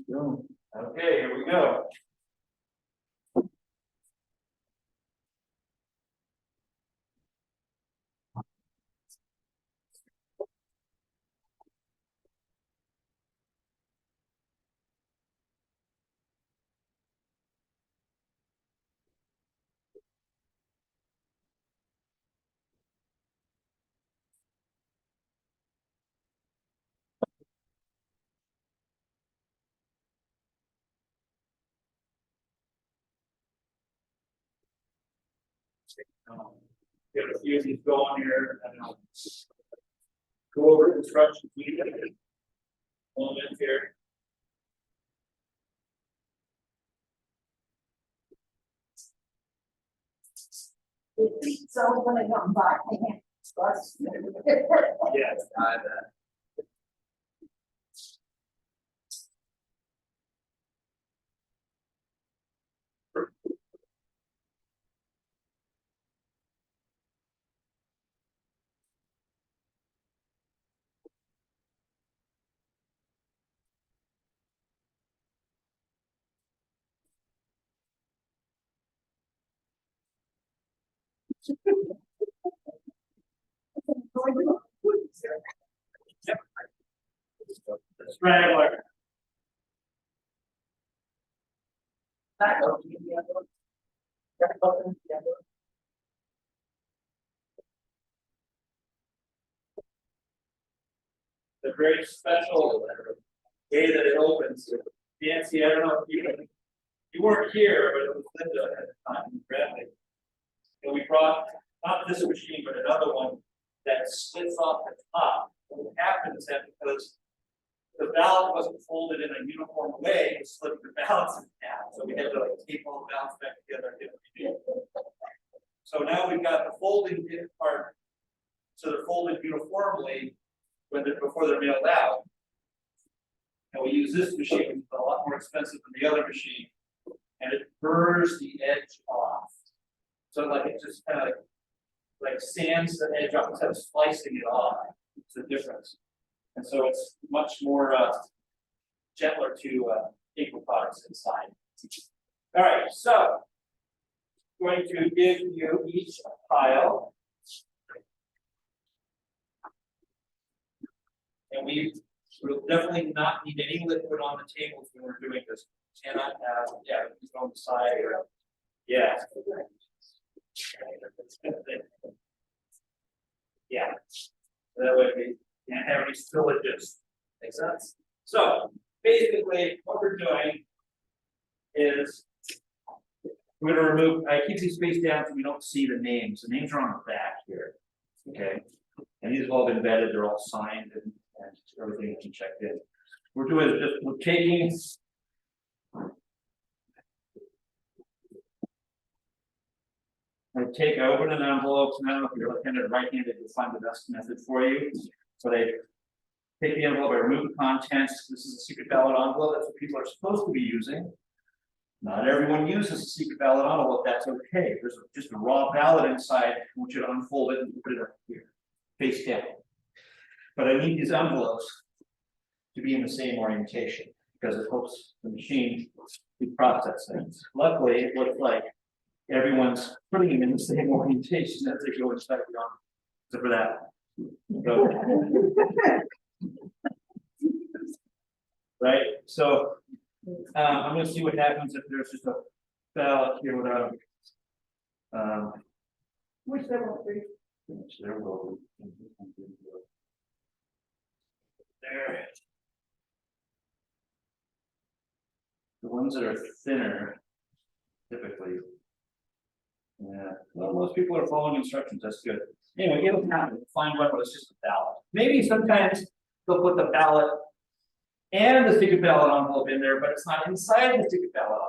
Okay, here we go. Get a few of these going here and I'll go over instructions. We have a moment here. So when I come back, I can't discuss. Yes, Straggler. Back up to the other one. Back up to the other one. The very special day that it opens. Nancy, I don't know if you weren't here, but it was Linda at the time in Bradley. And we brought not this machine, but another one that splits off the top. What happens is that because the ballot wasn't folded in a uniform way, it slipped the ballots in half. So we had to like tape all the ballots back together. So now we've got the folding part. So they're folded uniformly before they're mailed out. And we use this machine, which is a lot more expensive than the other machine, and it burrs the edge off. So like it just kind of like sands the edge off instead of slicing it off. It's the difference. And so it's much more gentler to equal products inside. All right, so I'm going to give you each a pile. And we will definitely not need any liquid on the tables when we're doing this. Cannot have, just on the side or, yeah. Yeah. That way we can't have any spillages. Makes sense? So basically what we're doing is we're going to remove, I keep these spaced down so we don't see the names. The names are on the back here. Okay. And these have all been vetted, they're all signed and everything has been checked in. We're doing is just we're taking I open an envelope, and I don't know if you're left-handed or right-handed, you'll find the best method for you. So they take the envelope, I remove the contents. This is a secret ballot envelope, that's what people are supposed to be using. Not everyone uses a secret ballot envelope, that's okay. There's just a raw ballot inside. I want you to unfold it and put it up here, face down. But I need these envelopes to be in the same orientation because it helps the machine to process things. Luckily, it looks like everyone's putting them in the same orientation as they go inside the envelope. Except for that. Right? So I'm going to see what happens if there's just a ballot here without Which there will be. which there will be. There. The ones that are thinner, typically. Yeah, well, most people are following instructions. That's good. Anyway, it'll happen. Find one where it's just a ballot. Maybe sometimes they'll put the ballot and the secret ballot envelope in there, but it's not inside the secret ballot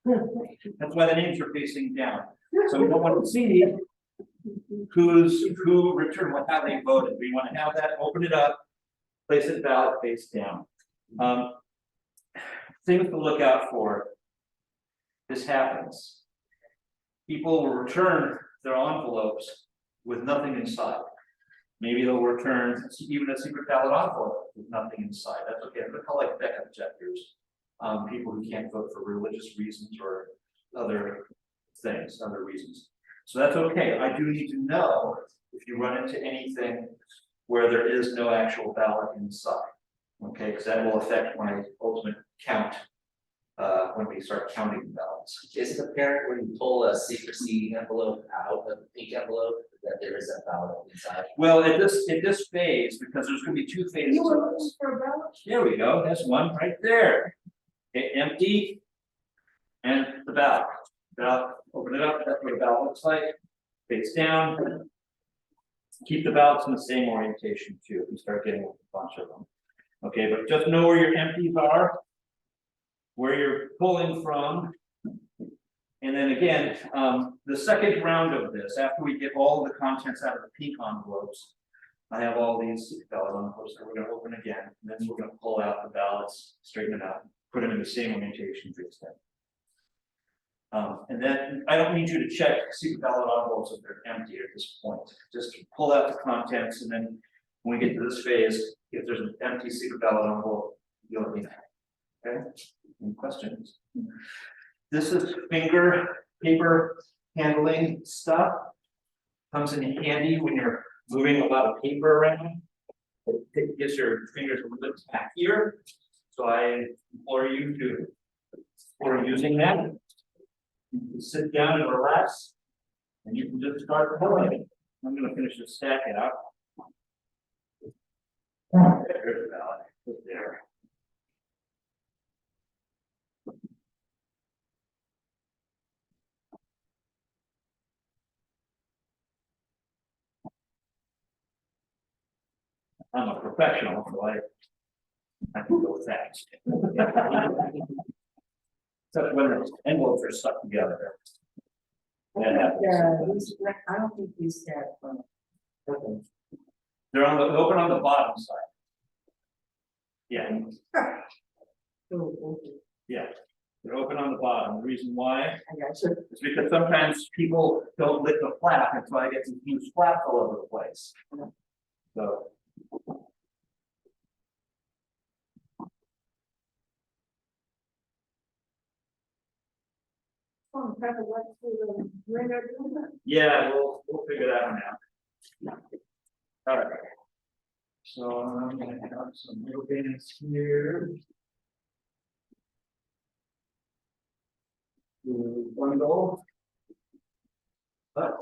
envelope. That's why the names are facing down. So we don't want to see who returned what, how they voted. We want to have that, open it up, place it ballot face down. Things to look out for. This happens. People will return their envelopes with nothing inside. Maybe they'll return even a secret ballot envelope with nothing inside. That's okay. They're called like backup objectors. People who can't vote for religious reasons or other things, other reasons. So that's okay. I do need to know if you run into anything where there is no actual ballot inside. Okay, because that will affect my ultimate count when we start counting the ballots. Is it apparent when you pull a secrecy envelope out of the pink envelope that there is a ballot inside? Well, at this phase, because there's going to be two phases You were of looking this. for a ballot? There we go. That's one right there. Okay, empty. And the ballot. Open it up. That's what a ballot looks like. Face down. Keep the ballots in the same orientation too. If you start getting a bunch of them. Okay, but just know where your empties are, where you're pulling from. And then again, the second round of this, after we get all the contents out of the pink envelopes, I have all these ballot envelopes that we're going to open again. And then we're going to pull out the ballots, straighten it out, put them in the same orientation face down. And then I don't need you to check secret ballot envelopes if they're empty at this point. Just pull out the contents, and then when we get to this phase, if there's an empty secret ballot envelope, you'll let me know. Okay? Any questions? This is finger paper handling stuff. Comes in handy when you're moving a lot of paper around. It gives your fingers a little bit tackier. So I implore you to, for using that. You can sit down and relax, and you can just start pulling. I'm going to finish this stack out. There's the ballot. Put there. I'm a professional, so I can go fast. Except when the envelopes are stuck together. That happens. I don't think these got. They're open on the bottom side. Yeah, yeah. They're open on the bottom. The reason why I got you. is because sometimes people don't lick the flap, and so I get some huge flaps all over the place. So. Oh, probably what to, when they're doing that. Yeah, we'll figure that one out. All right. So I'm gonna have some little bits here. Bundle. But.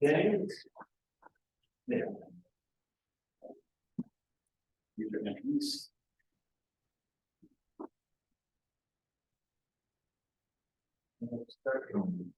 Things. There. These are empties. Let's start going.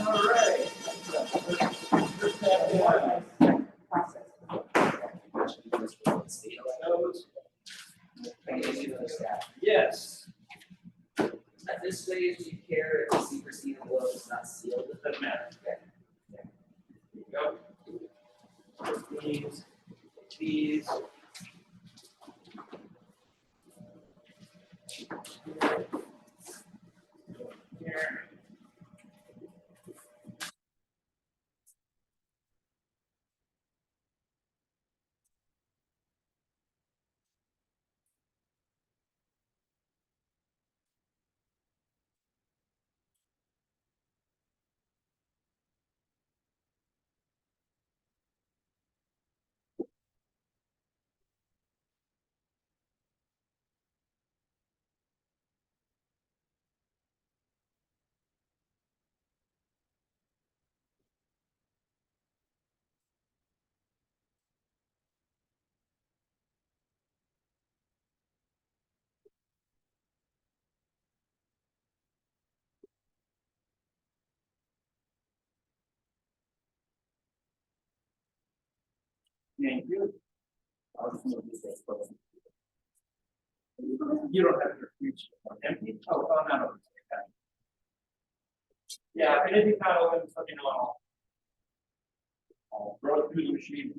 All right. I can issue those staff. Yes, At this stage, do you care if the secret envelope is not sealed? it doesn't matter. Okay. Go. These. Here. Thank you. You don't have your future empty? Oh, no. Okay. Yeah, if anything's not open, let me know. I'll throw it through the machine.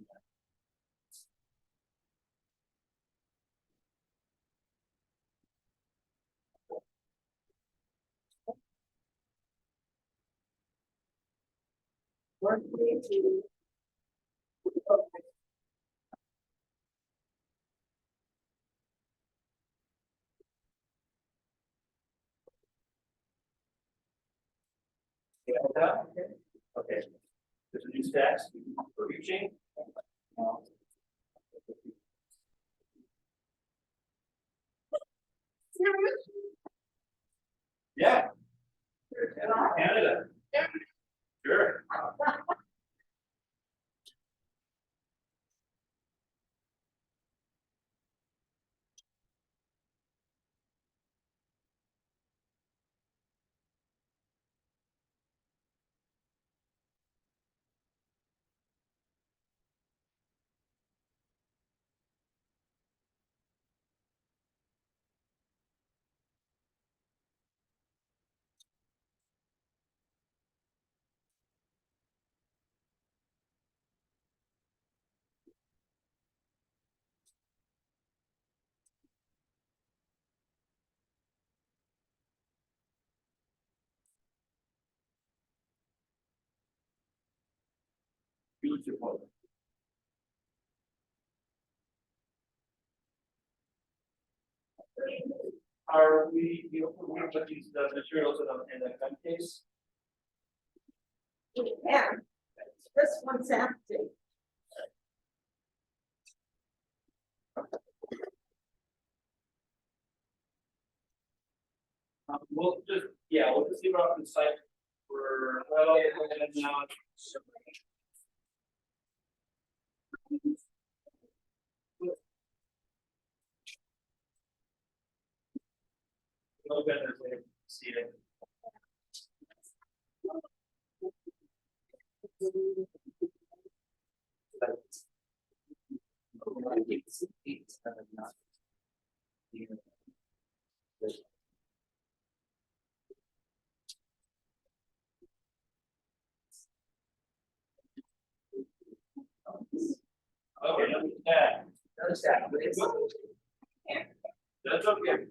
One, two. Okay. There's a new stacks for reaching. Yeah. Canada. Sure. Beautiful. Are we put these materials in the gun case? Yeah, this one's empty. We'll just, yeah, we'll just leave it off the site for, well, and now. No better way to see it. Okay, yeah, Another staff, but it's. that's okay.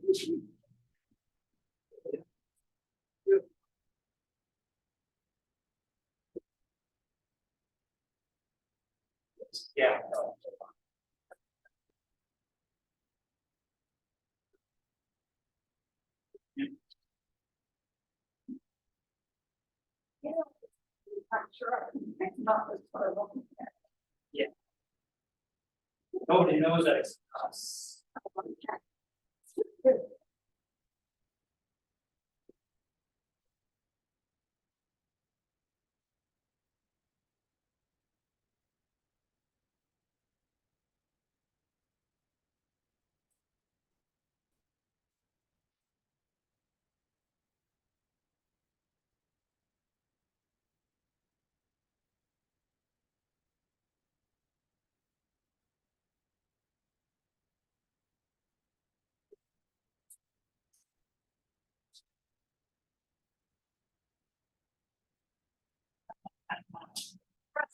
Yeah. I'm sure. It's not this far along. Nobody knows that it's us.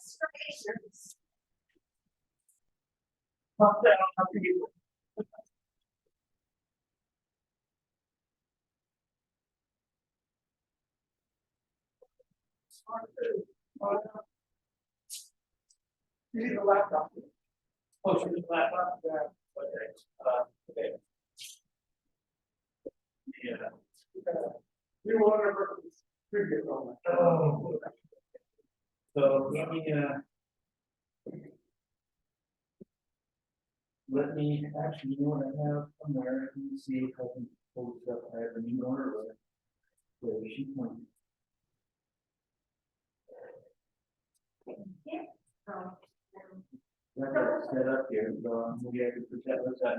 Registrations. Pop that on the table. You need a laptop. Oh, she needs a laptop? Yeah. Okay. Yeah. We want to previous one. Oh. So let me actually, you know what I have somewhere, let me see if I can pull this up, I have a new order with. Where she went. Yeah. So, Let that set up here, so maybe I could present this out.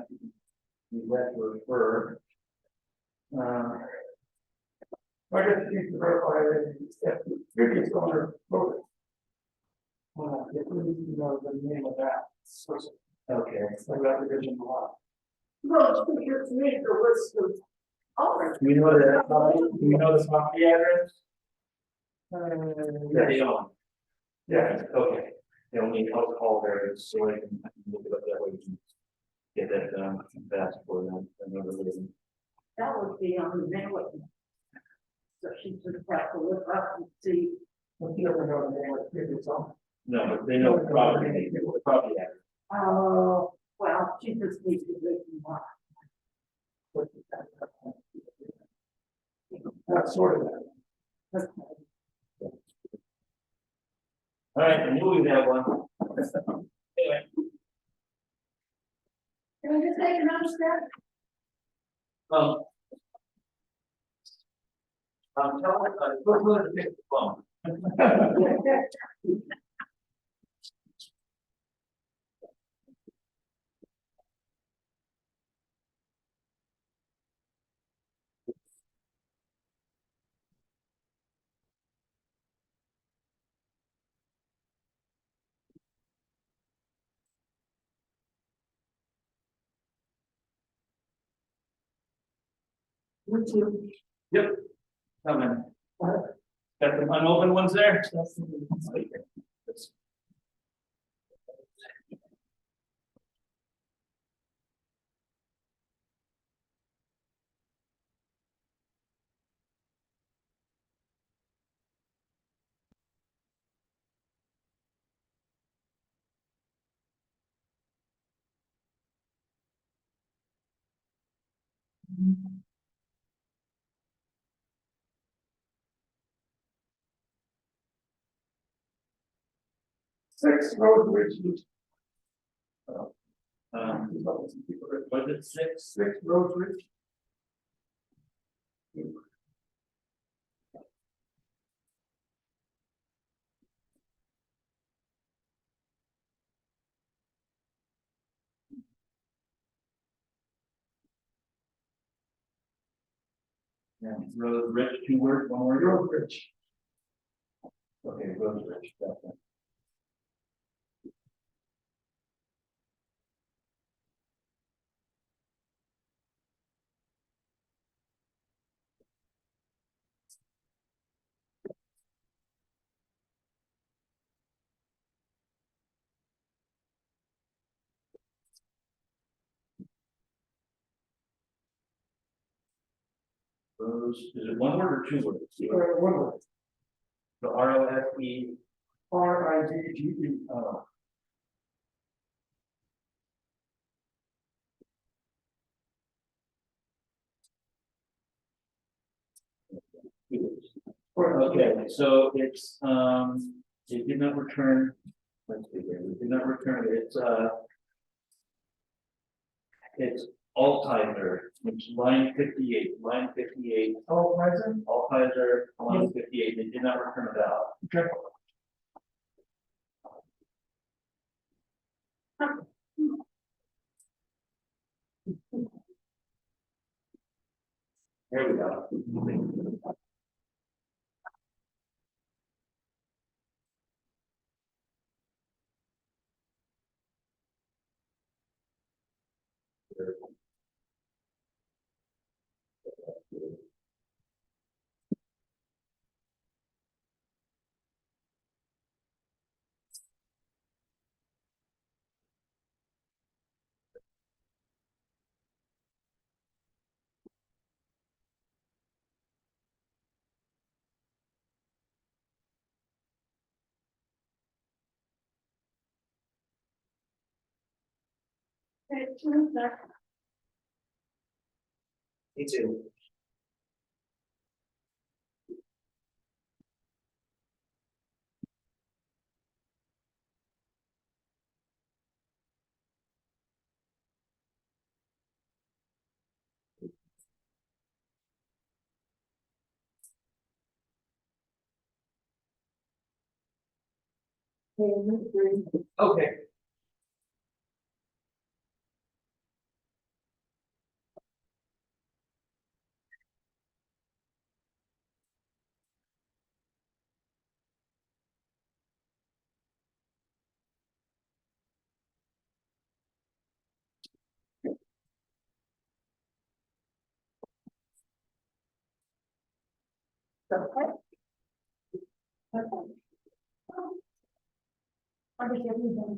We let to refer. I just need to verify that the previous owner voted. If we need to know the name of that person. Okay. So that division law. No, it's because you need the list of owners. Do you know that, do you know the property address? Yeah, they own. Yeah, okay. They'll need help call there, so I can look it up that way. We can get that done fast for them. Another reason. that would be on the mailing. So she just have to look up and see. Well, you never know the name of the previous owner. No, but they know the property, the property address. Oh, well, she just needs to listen more. That's sort of that. Okay. All right, I knew we'd have one. Anyway. Can we just take another step? Tell me, we're going to take the phone. Yep. Coming. Got the unopened ones there? Six road bridges. Was it six? Six road bridge. Yeah, road bridge, two words, one word. Road bridge. Okay, road bridge, definitely. Those, is it one word or two words? One word. The ROFE. RIDGE. Oh. Okay, so it's, it did not return, let's see here, it did not return, it's Altizer, which line 58, line 58. Altizer, line 58, they did not return a valve. Okay. There we go. Okay, 2 seconds. Me too. Okay. Okay. Okay. I think everything.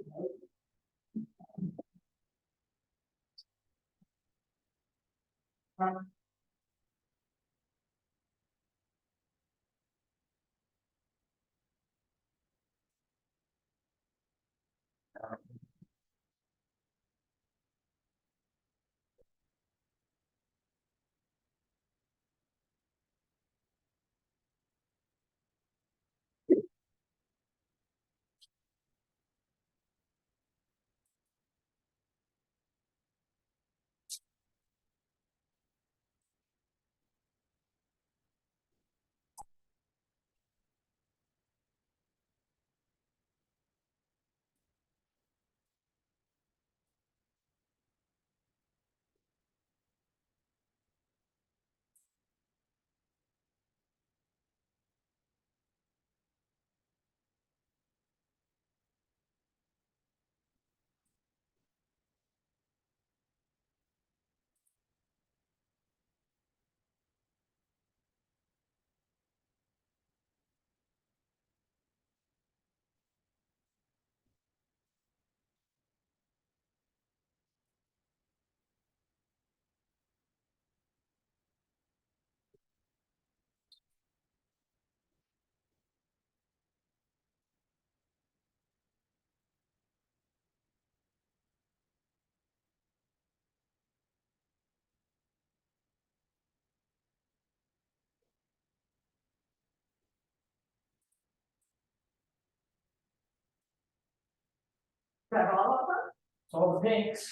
Got all of them? All the pinks.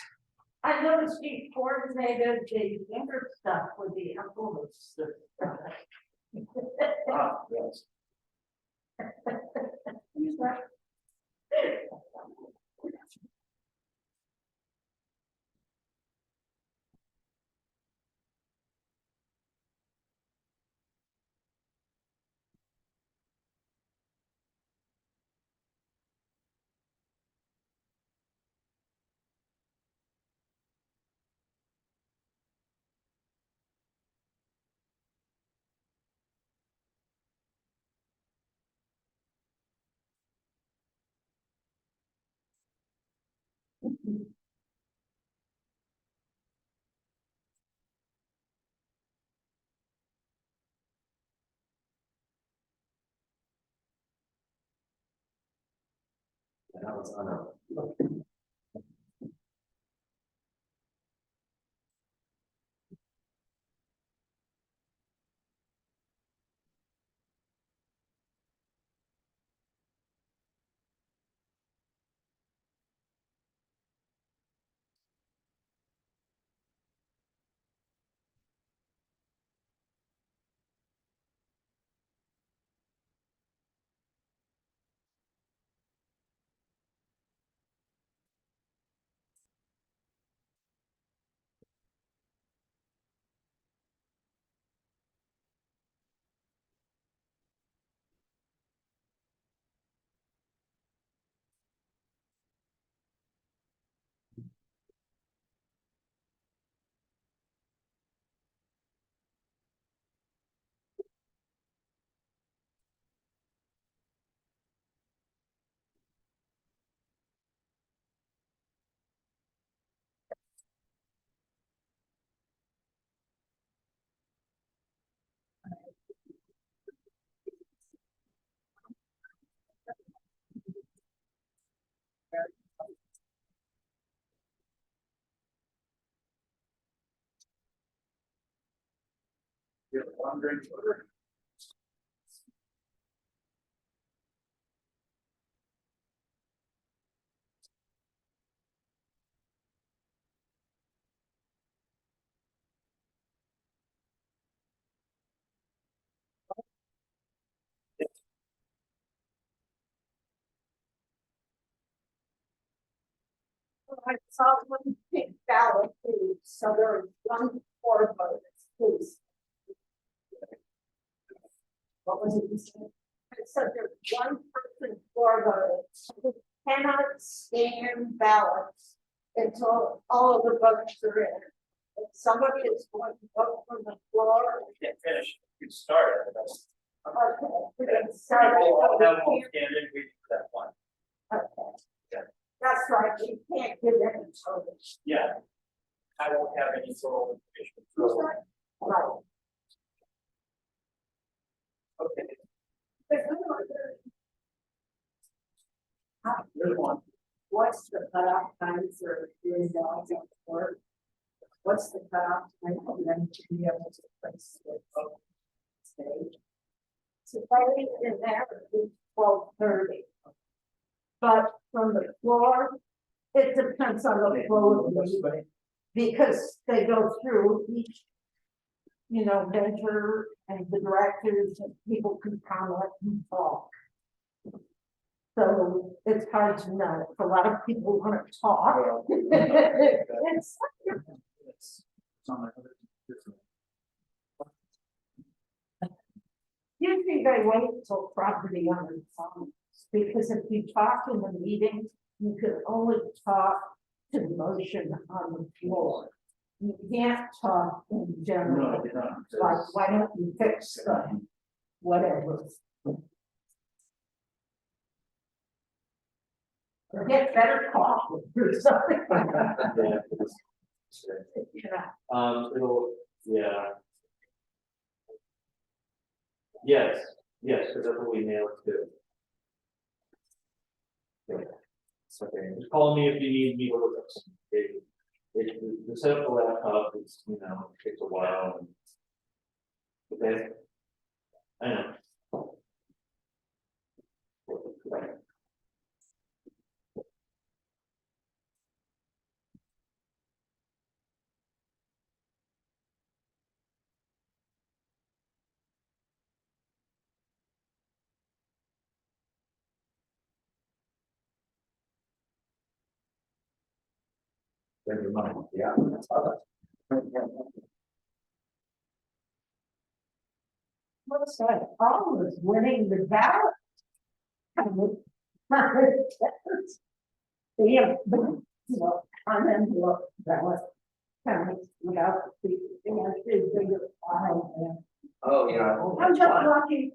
I noticed he coordinated the finger stuff with the envelopes. Ah, yes. He's like, That was on a. You have one drink order. I saw one big ballot, please, so there is one for voters, please. What was it you said? I said there's one person for voters, who cannot stand ballots until all of the votes are in. If somebody is going to vote from the floor, You can't finish, you start it. okay, we can start it. I'll have one stand in, wait for that one. Okay. Yeah. That's right, you can't give any notice. Yeah. I won't have any sort of information. Right. Okay, There's no other- there's one. What's the cutoff time for doing the work? What's the cutoff time for them to be able to place it? Stage. So probably in there is 12:30. But from the floor, it depends on the flow of the meeting, because they go through each. You know, mentor and the directors and people can comment and talk. So it's hard to know, if a lot of people want to talk. It's, It's on my other computer. usually they wait until property owners comments, because if you talk in the meeting, you can only talk to the motion on the floor. You can't talk in general, No, I did not. like, why don't you fix the whatever. Or get better coffee or something. Yeah, Yeah. it'll, yeah. Yes, yes, because that's what we nailed too. Yeah. It's okay, just call me if you need me to look up some data. The set up the laptop is, you know, takes a while. Okay. I know. Never mind, yeah. Looks like Paul is winning the ballot. Yeah, but, you know, I'm in the ballot. Kind of, without the, you know, it's bigger file and. Oh, yeah. I'm just lucky.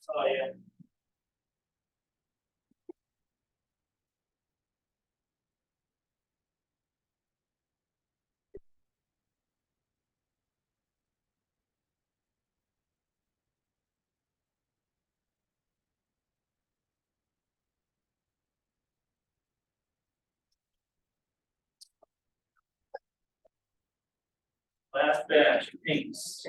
saw you. Last batch, pinks.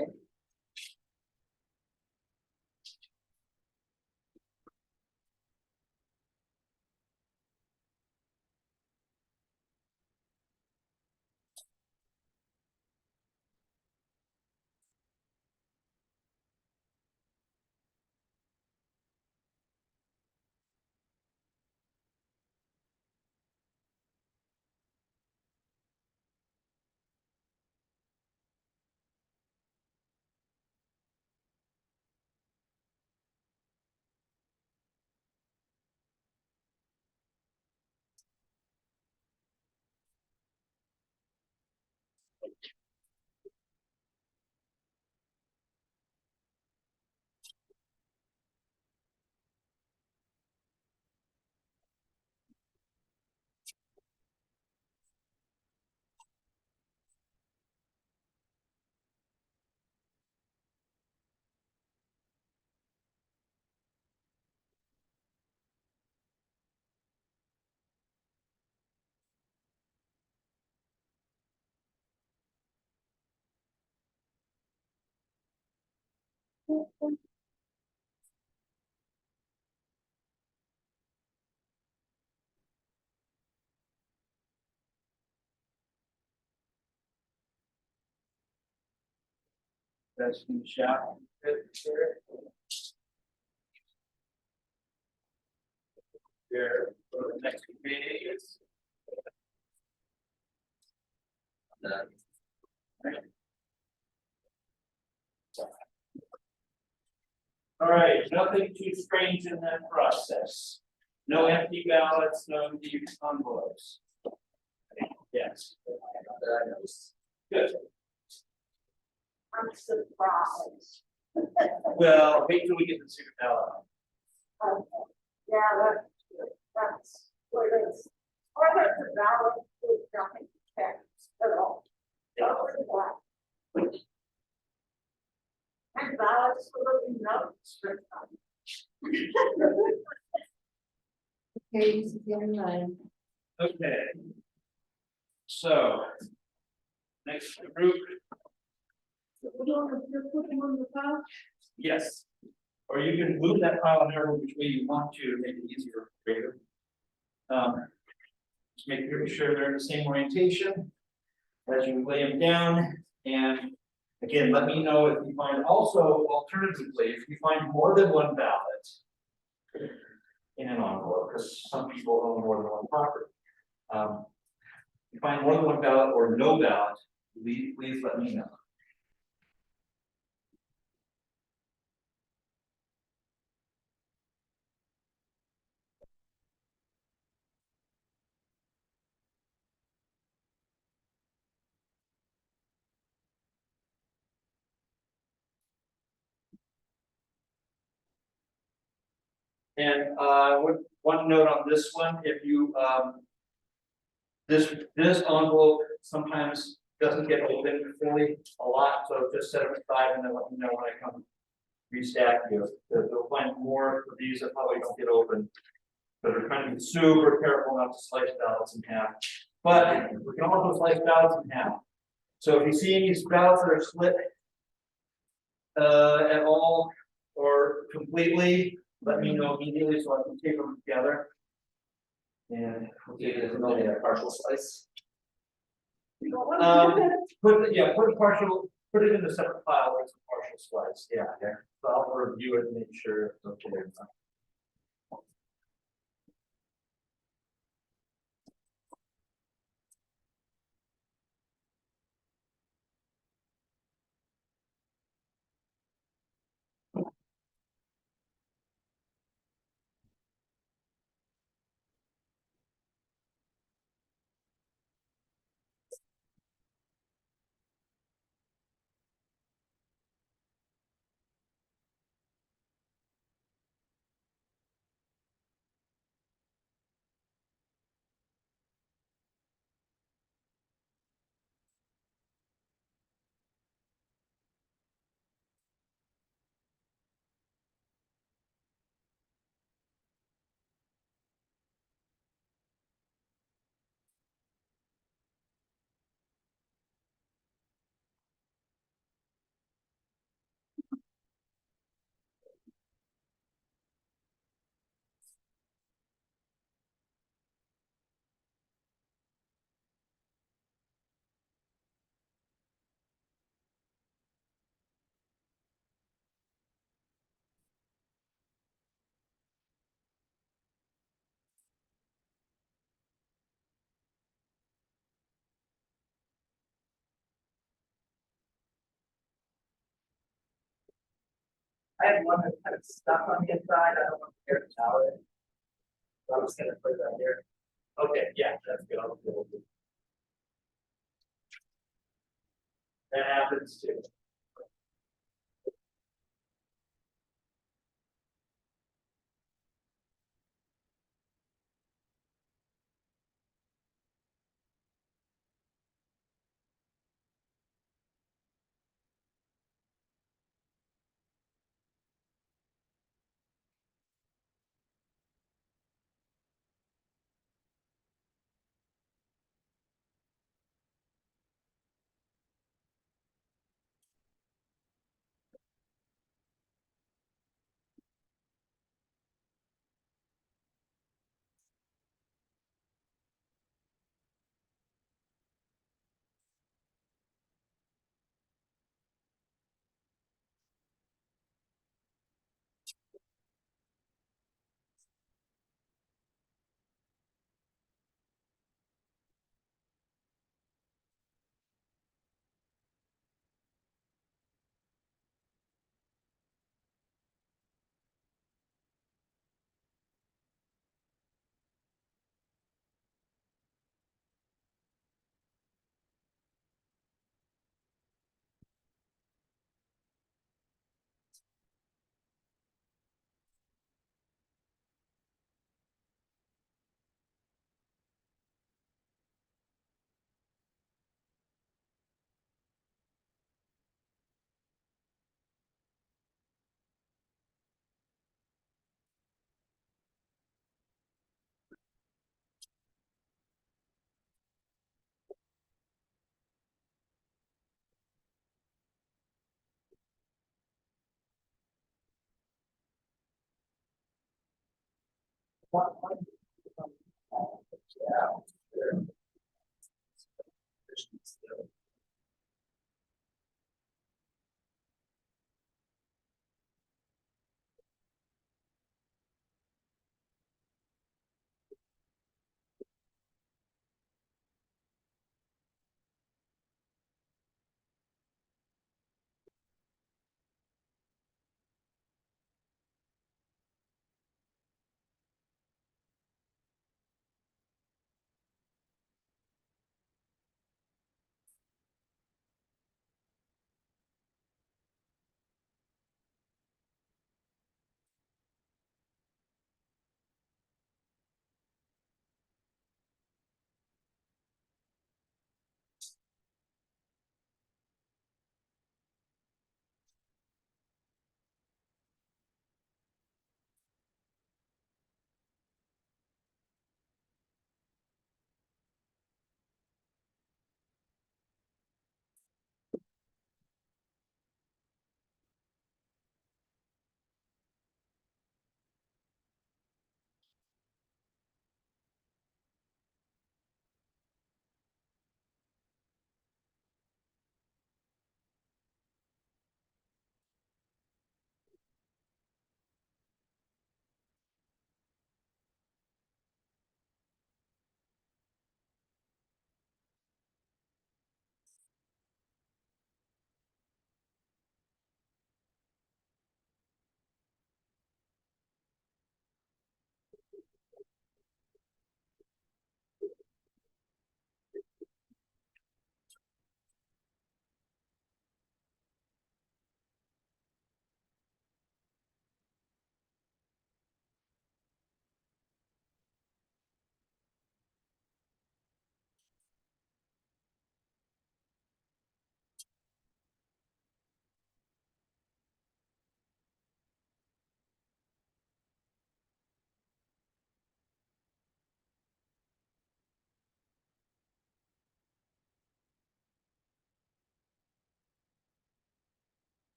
That's in the shop. Here, for the next meeting is. Done. All right, nothing too strange in that process. No empty ballots, no empty envelopes. Yes, That I noticed. good. I'm surprised. Well, wait till we get the secret ballot. Okay. Yeah, that's what it is. Or there's a valid with nothing checked at all. Over that. And ballots for the notes. Okay, this is the other line. Okay. So. Next group, You're putting on the file? yes. Or you can move that file however which way you want to make it easier for you. Just make sure they're in the same orientation as you lay them down. And again, let me know if you find also alternatively, if you find more than one ballot in an envelope, because some people own more than one property. You find more than one ballot or no ballot, please let me know. And one note on this one, if you this envelope sometimes doesn't get opened fully a lot, so just set it aside and then let me know when I come restack you. Because you'll find more of these that probably don't get open. But we're trying to be super careful not to slice ballots in half. But we can also slice ballots in half. So if you see any ballots that are split at all or completely, let me know immediately so I can tape them together. And We'll give it a partial slice. put it in a separate file where it's a partial slice. Yeah, yeah. So I'll review it and make sure it's okay. had one that kind of stuck on the inside, I don't want to hear it tell it. So I'm just gonna put that here. Okay, yeah, that's good. I'll do it. That happens too.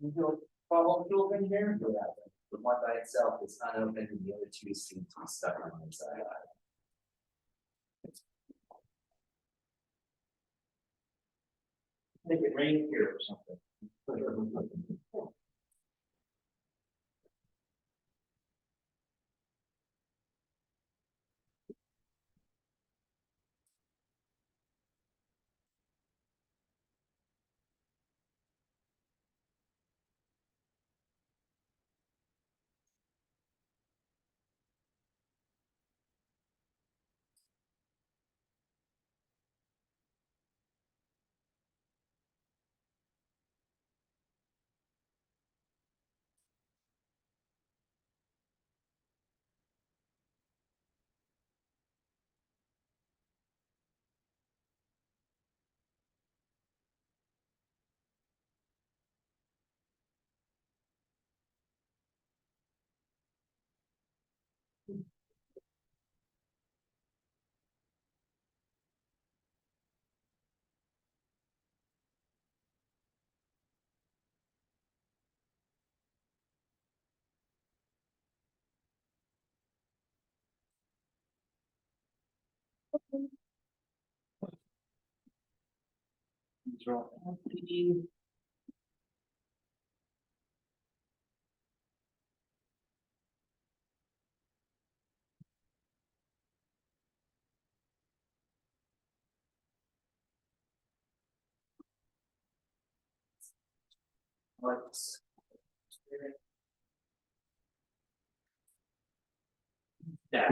You do follow through in here? Yeah, the one by itself is unopened and the other two seem to be stuck on the inside. I think it rained here or something. These are all empty. Let's. Yeah.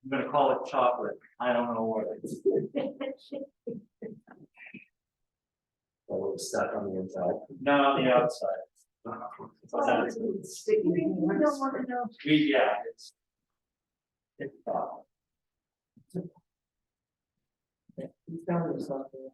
I'm gonna call it chocolate. I don't know what it is. So it's stuck on the inside. No, on the outside. Sticky. We don't want to know. Yeah, it's. It's. He's found something.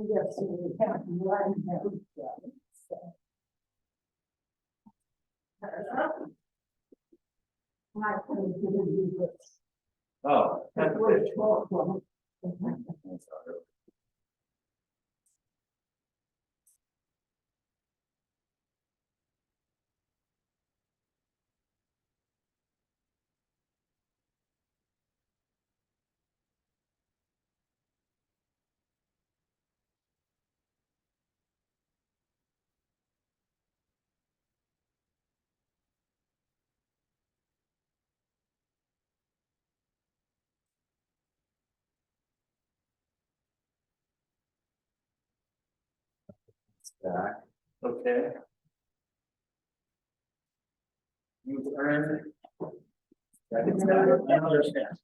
Yes, we have one. My friend didn't do this. Oh. That's what it's called. Back. Okay. You've earned. I understand.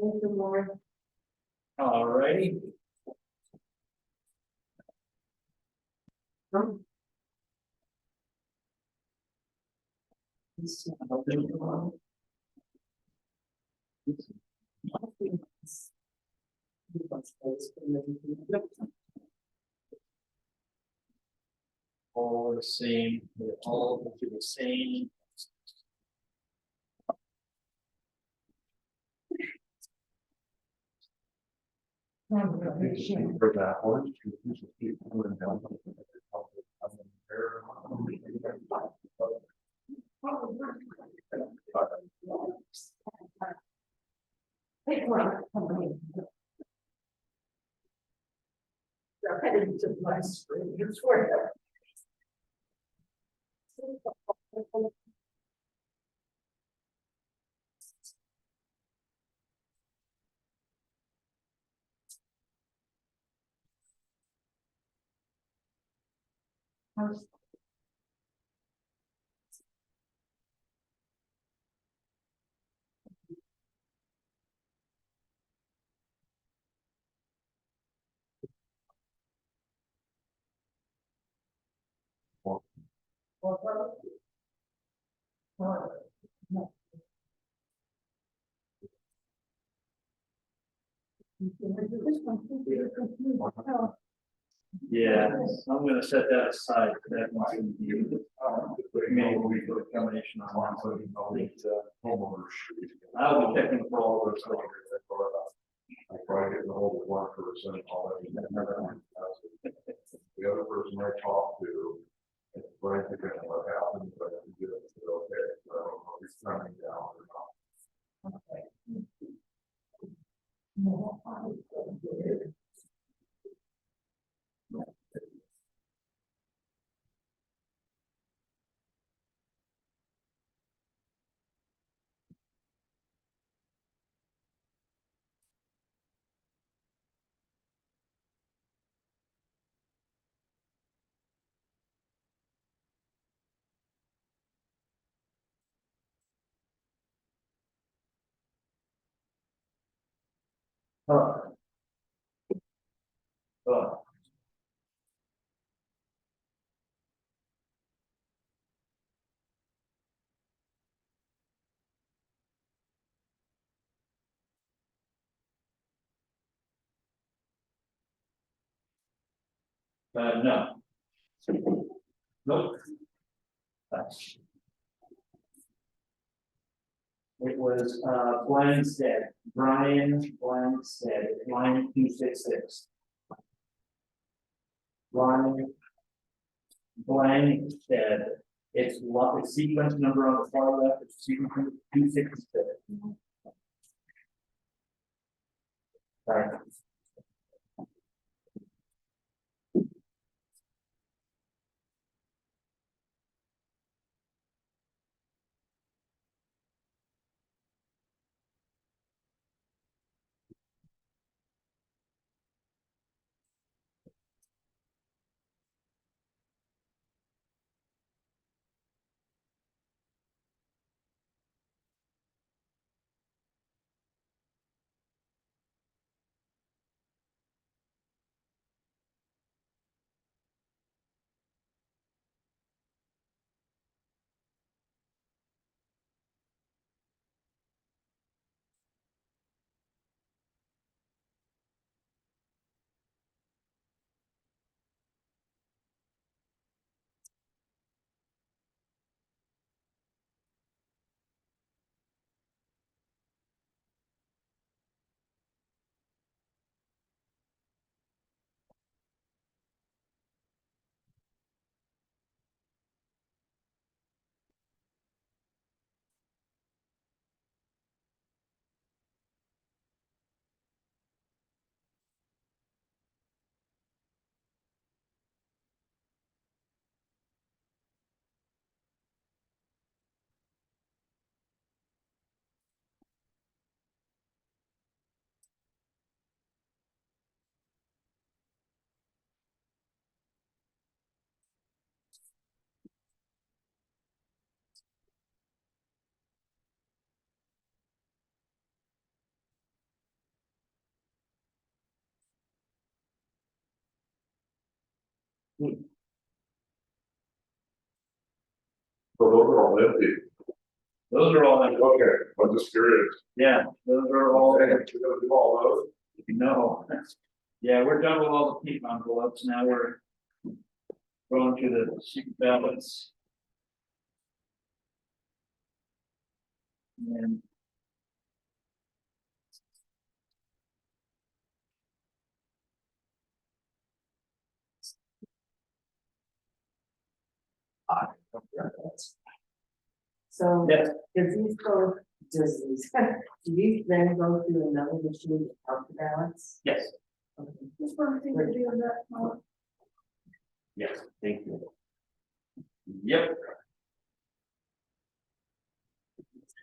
Anything more? All righty. All the same, they're all the same. For that one. Hey, Ron, come on. They're headed to my screen, it's where. Yeah, I'm gonna set that aside for that one. Maybe we put a combination on one, so we can leave the Homeowners. I'll be checking for all those. I try to get the whole of one person, all that. The other person I talked to, it's right to get what happened, but he did it, okay, so I don't know if he's coming down or not. No. Nope. It was, Blanstead, Brian Blanstead, line 266. Brian Blanstead, it's sequence number on the far left, it's sequence 266. Right. So those are all empty. Those are all, Okay, I'm just curious. yeah, those are all, Okay, we're gonna do all those? no. Yeah, we're done with all the pink envelopes, now we're going to the secret ballots. And So, yes, does these go, do these then go through another machine to count the ballots? yes, Okay. Just one thing to do on that, yes, thank you. Yep.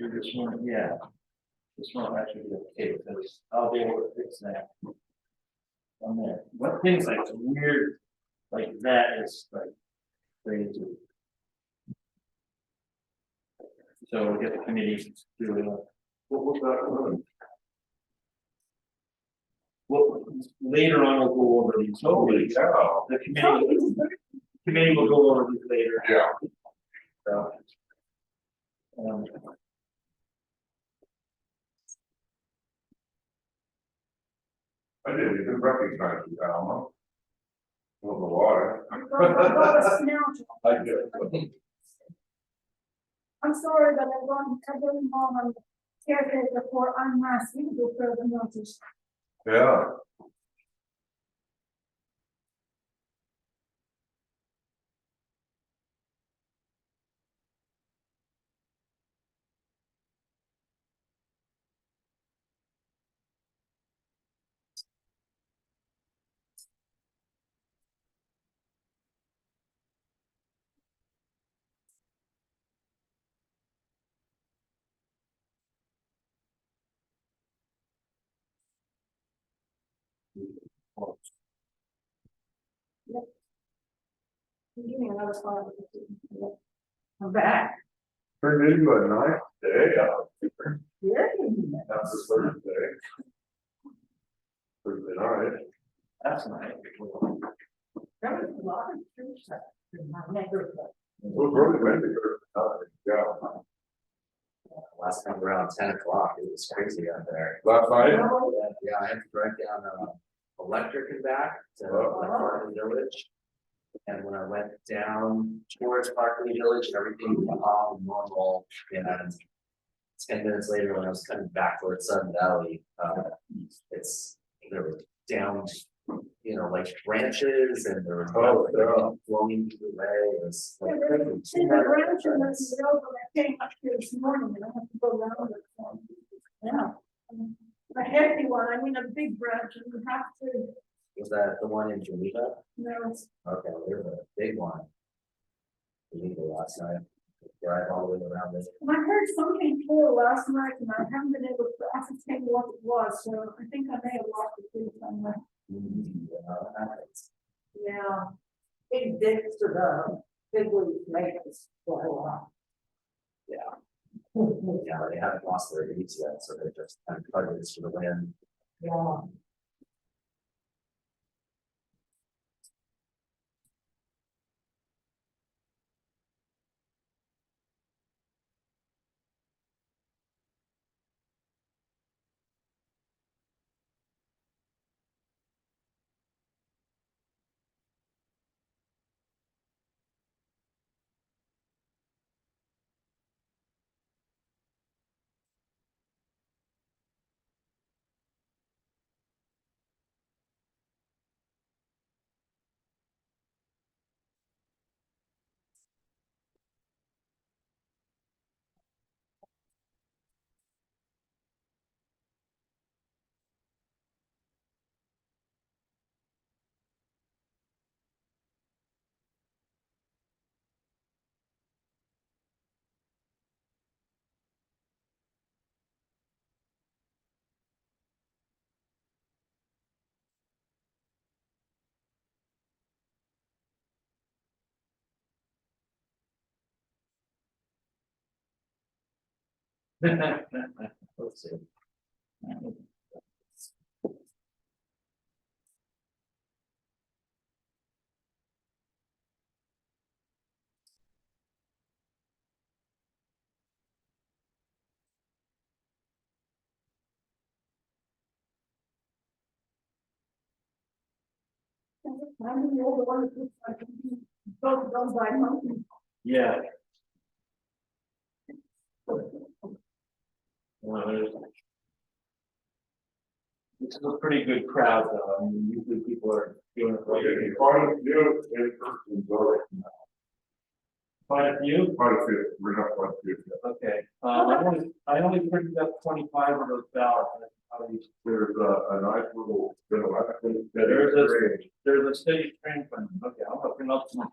Do this one, yeah. This one will actually be okay, because I'll be able to fix that. On there, what things like weird, like that is like crazy. So we'll get the committee to, What was that one? well, later on we'll go over these. Holy cow. The committee will go over these later. Yeah. So. Um, I didn't even recognize you, Alma. Well, the water. I did. I'm sorry, but I'm going home and caretaker for unmasked legal further notice. Yeah. Give me another file. I'm back. Turned into a nice day out there. Yeah. That's the Thursday. Thursday night. That's nice. There was a lot of trees up in my neighborhood. It was really windy Thursday night. Yeah. Last time around 10 o'clock, it was crazy out there. Last night. Yeah, I had to drive down electric and back to Parkley Village. And when I went down towards Parkley Village, everything was all normal. And 10 minutes later, when I was coming back towards Sun Valley, there were down, like branches, and there was flowing through the way. It was like See the branch and that's the road when I came up here this morning and I have to go around it. Yeah. A hefty one, I mean, a big branch and you have to, Was that the one in Geneva? it's Okay, there's a big one. Geneva last night, drive all the way around this. I heard something cool last night and I haven't been able to ascertain what it was, so I think I may have lost the truth somewhere. Yeah. Big dicks to the big league makers for a while. Yeah, they haven't lost their leads yet, so they're just kind of targets for the win. Yeah. Let's see. I'm the older one that looks like you don't go by monkey. Yeah. Well, it's a pretty good crowd though, I mean, usually people are doing it later. Quite a few in-person voting, Quite a few? quite a few, we're not quite a few. Okay, I only printed up 25 of those ballots. There's a nice little, bill. I think that There's is a, great. there's a city train fund, okay, I'll open up some.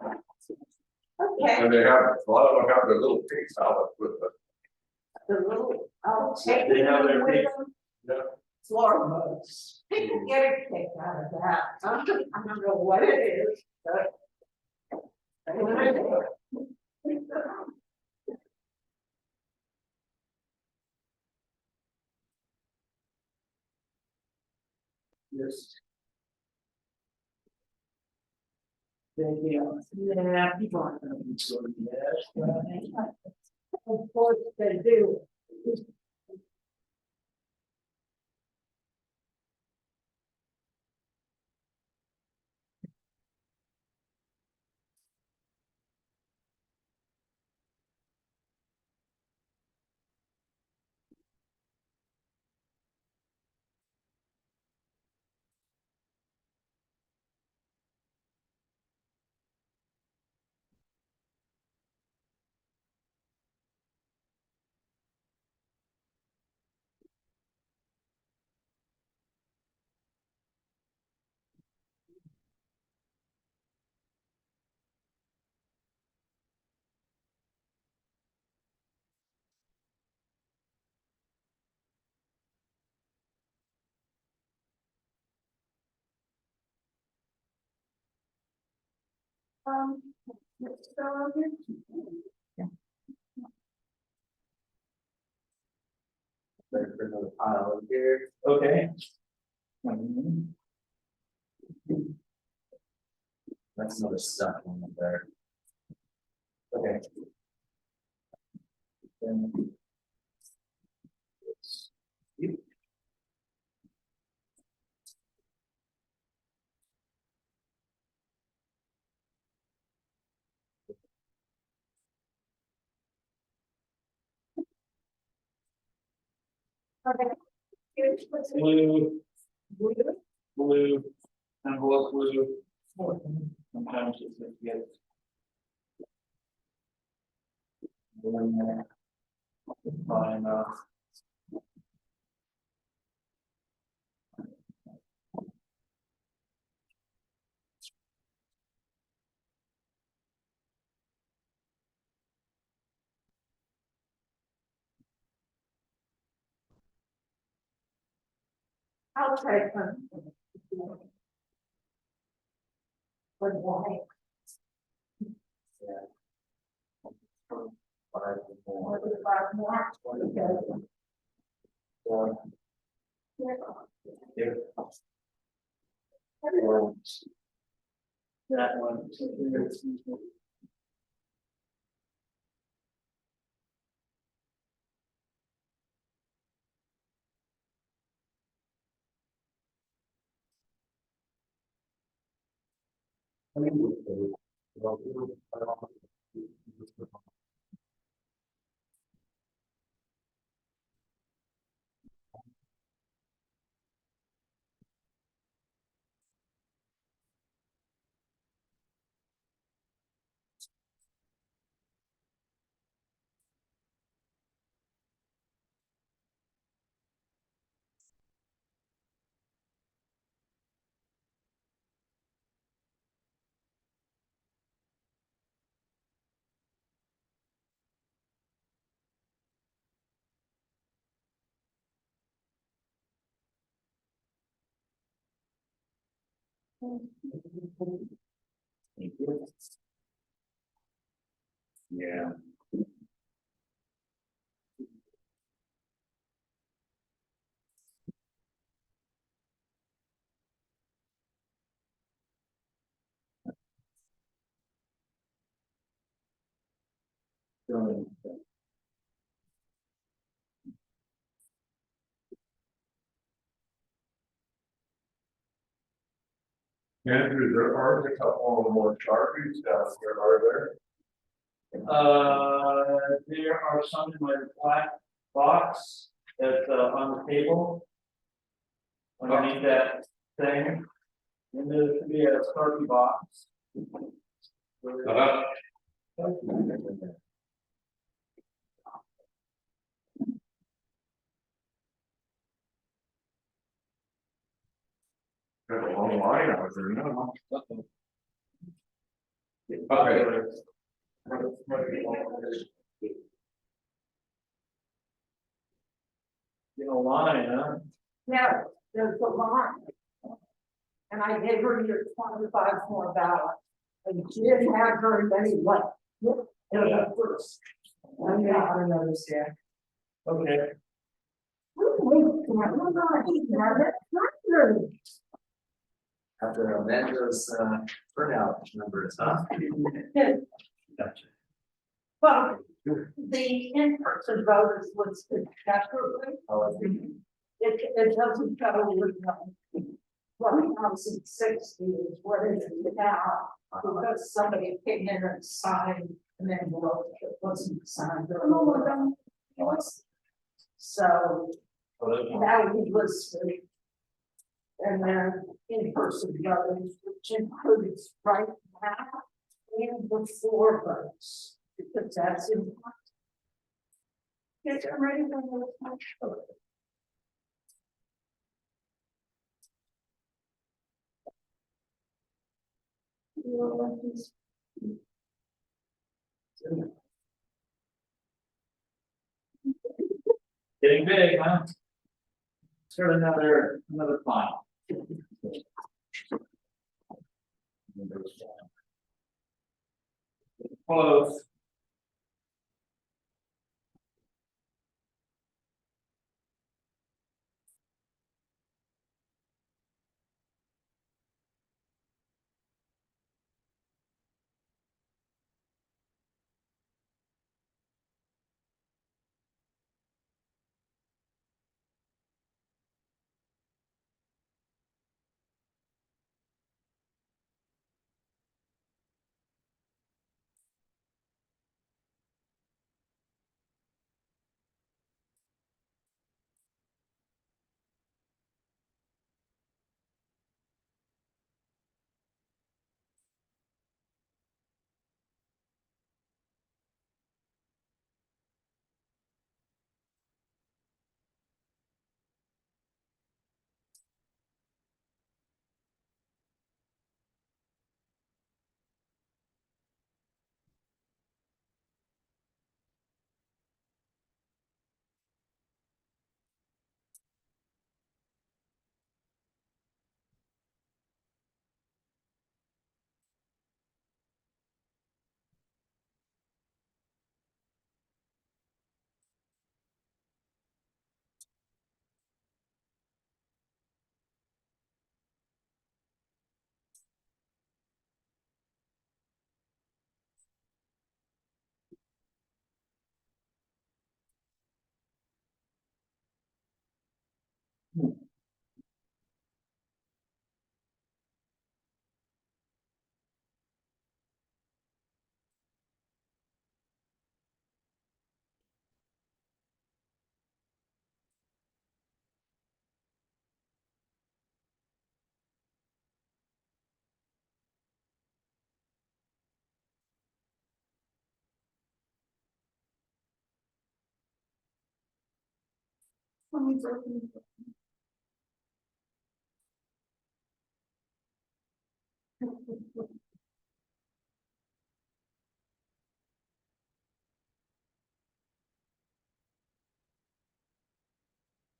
Okay, And they have, a lot of them have their little pink ballots with the, the little, I'll take. They have their with big- them. yeah. Floor votes. People get a kick out of that. I don't know what it is, but. Yes. Yeah, people aren't gonna be so yes. Of course they do. Let's go on here. There's another pile here. Okay. That's another stuff one up there. Okay. Okay. Here's what's in Blue, blue. blue, envelope blue. Sometimes it's like, yes. Fine, I'll take them. But why? Five more. What about more? Okay. here. That one. Yeah. Andrew, there are a couple of more Sharpies down there, are there? There are some in my black box that's on the table. Underneath that thing. And there should be a Sharpie box. There's a long line out there now. You know, line, huh? Yeah, there's a line. And I gave her your 25 more ballots. And she didn't have very many left. Yeah. First. I noticed, yeah. Okay. Gotcha. Have to amend those, turnout numbers, huh? Well, the in-person voters listed separately. Oh, I think. It doesn't go with, 1060 is what it is now, because somebody came in and signed and then wrote it wasn't signed. So that we listed. And then in-person voters, which includes right now and before votes, because that's important. Yes, I'm ready for the. Getting big, huh? Start another file. Close.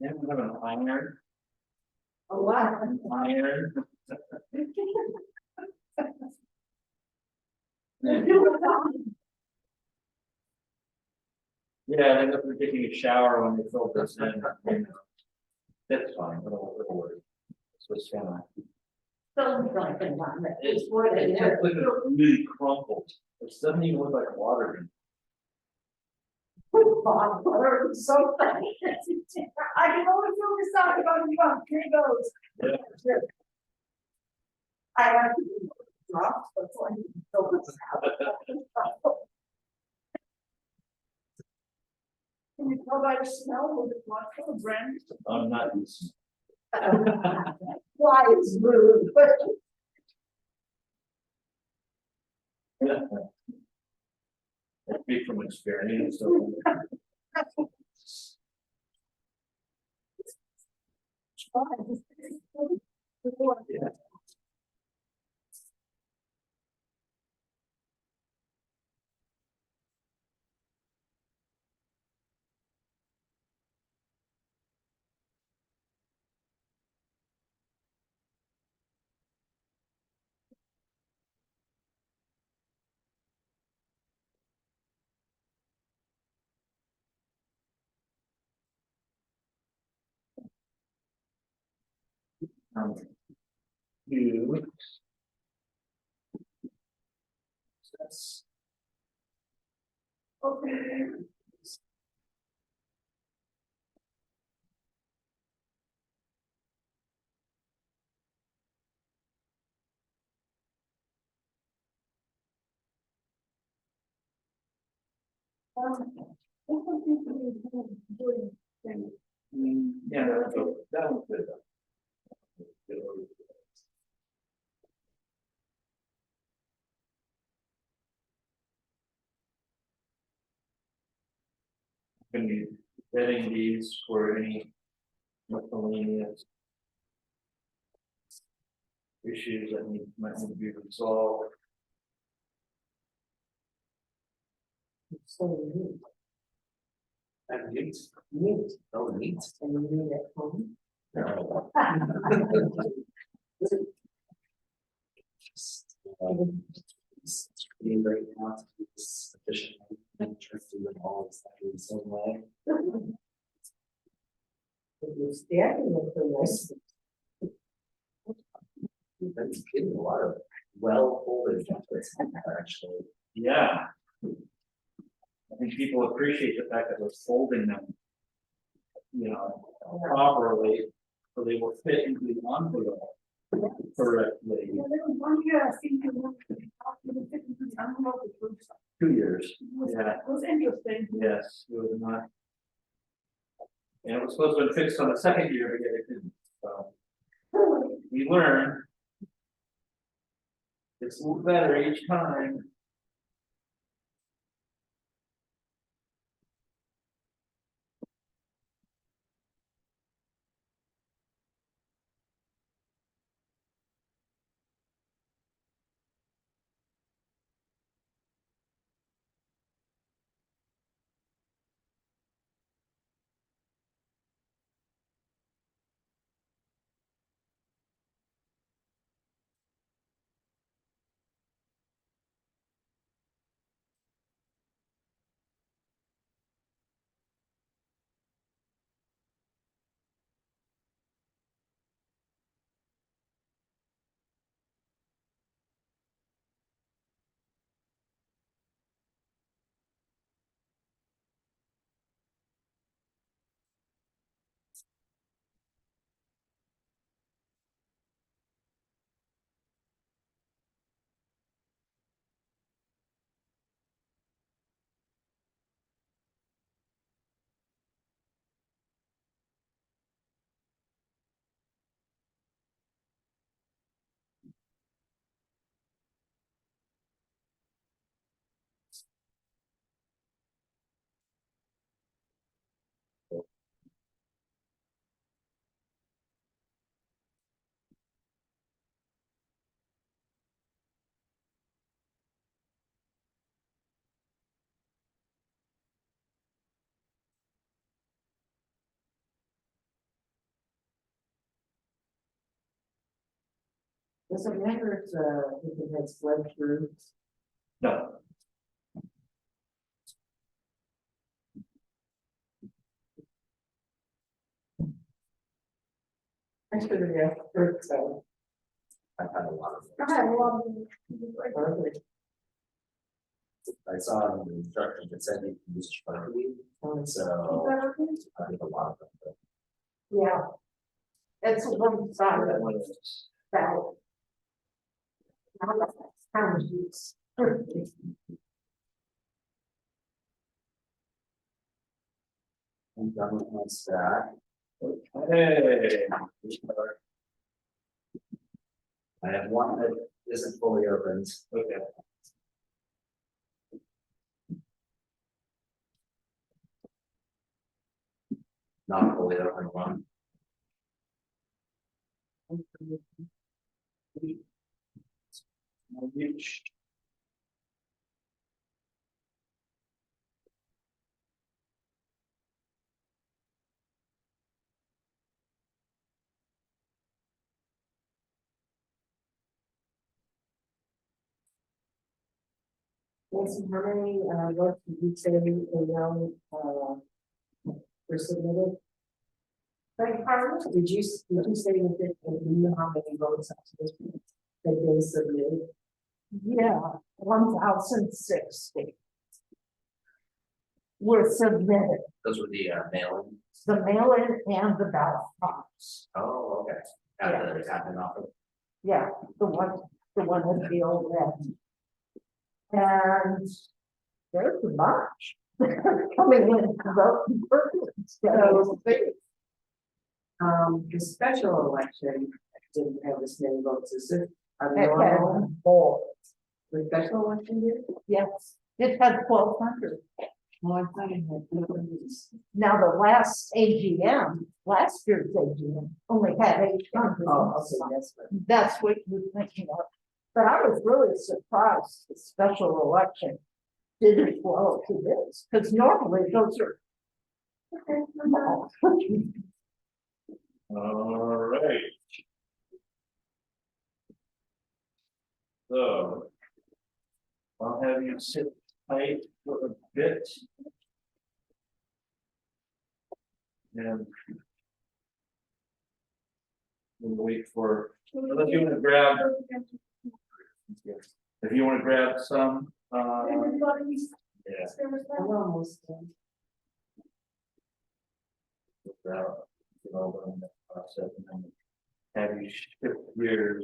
Yeah, we have an iron. A lot. Iron. Yeah, they look like taking a shower when they fill this in. That's fine, it'll work. So it's gonna. Don't like it, it's what it It's is. like really crumpled. It doesn't even look like water. So funny. I can only feel this out about you, here goes. Yeah. I have to do drops before I go this out. Can you tell by the smell with the what kind of brand? I'm not used. Why it's rude, but I speak from experience, so. Yeah. You. That's. okay. What would you be doing things? Yeah, that was good. Gonna be vetting these for any miscellaneous issues that might need to be resolved. So neat, And neat, neat, oh, neat. and you need at home. No. Just, it's being right now to do this efficiently, and try to do it all exactly the same way. If you're standing with the rest. That's getting a lot of well folded templates in there, actually. Yeah. I think people appreciate the fact that we're folding them. You know, properly, so they will fit into the envelope correctly. Yeah, there was one year I think you were fit into the envelope, it was, 2 years, it was interesting. yes, it was not. And it was supposed to be fixed on the second year, but yet it didn't, so we learn. It's a little better each time. Does it matter if it has flood through? No, I should have asked first, so. I've had a lot of. I had a lot of. Perfect. I saw in the instructions that said you can use Sharpie, so I think a lot of them. but Yeah. It's one side that of one is. that. Allergies. I'm done with my stack. Hey. I have one that isn't fully opened. Okay. Not fully open one. Reach. Nancy, how many, votes did you say, were submitted? Like, Carlos, did you say that, you know how many votes up to this point have been submitted? Yeah, 1,060 were submitted, Those were the mail-in. the mail-in and the ballot box. Oh, okay. At the admin office. Yeah, the one at the old end. And there's a bunch coming in to vote in person. So, The special election didn't have as many votes as it. Are it they had all, more. the special election did? Yes, it had 1,200. Well, I thought it had differences. Now, the last AGM, last year's AGM, only had 800. Oh, okay, that's good. That's what you're thinking of. But I was really surprised the special election didn't flow to this, because normally those are. small. All right. So. I'll have you sit tight for a bit. And. We'll wait for, unless you want to grab. If you want to grab some, yeah. I'm almost done. Without, you know, going that process and then have you shift gears.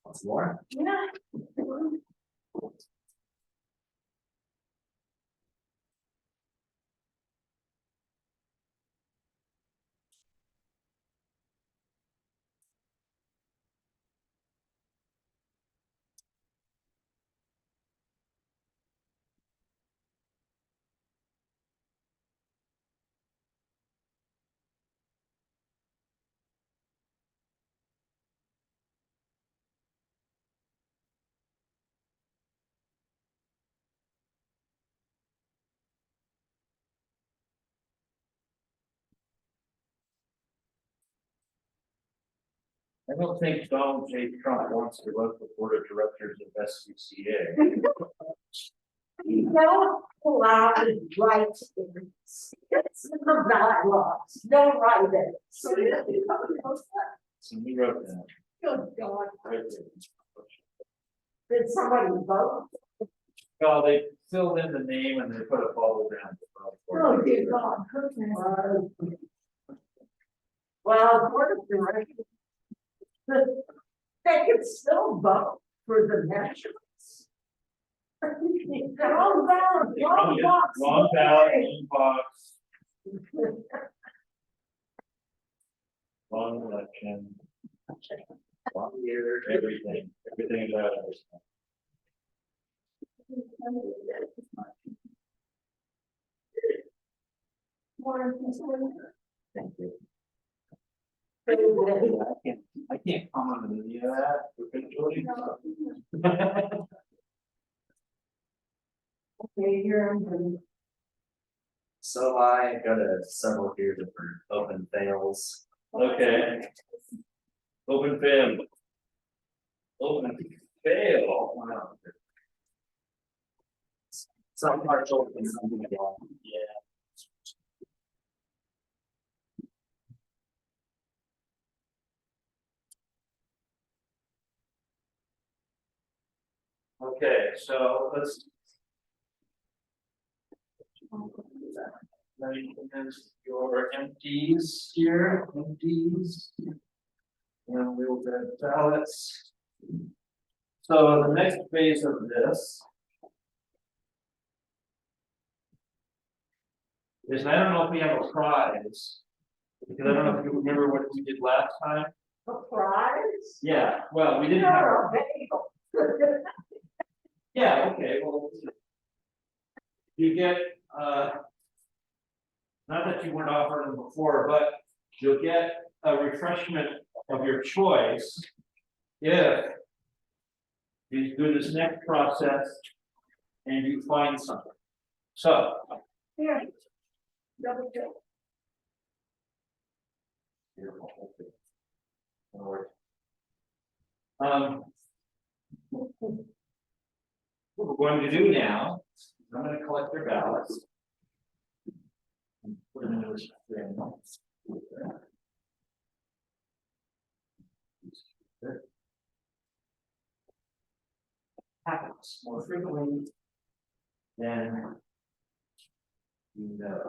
Once more. Yeah. I don't think Donald J. Trump wants to run for board of directors of SCCA. You don't allow rights in it's the bylaws, no right there. So So he wrote that. good God, Right there. did somebody vote? Well, they filled in the name and they put a bubble down. Oh, dear God. Well, board of directors. They can still vote for the nationals. Wrong ballot, wrong box. Long ballot, long box, long election, One year, everything about it. thank you. I can't comment on any of that. Officially. Okay, here I'm gonna. So I go to several here different open fails. Okay. Open fail. Open fail. Wow. Some partial and some beyond. Yeah. Okay, so let's. Let me commence your empties here, empties. And we will get ballots. So the next phase of this. Is I don't know if we have a prize. Because I don't know if you remember what we did last time. A prize? Yeah, well, we didn't have. You're a bagel. Yeah, okay, well. You get, not that you weren't offered them before, but you'll get a refreshment of your choice. If you do this next process and you find something. So, Here. Double check. what we're going to do now, I'm going to collect your ballots. Put them in this thing. Happens more frequently than you know.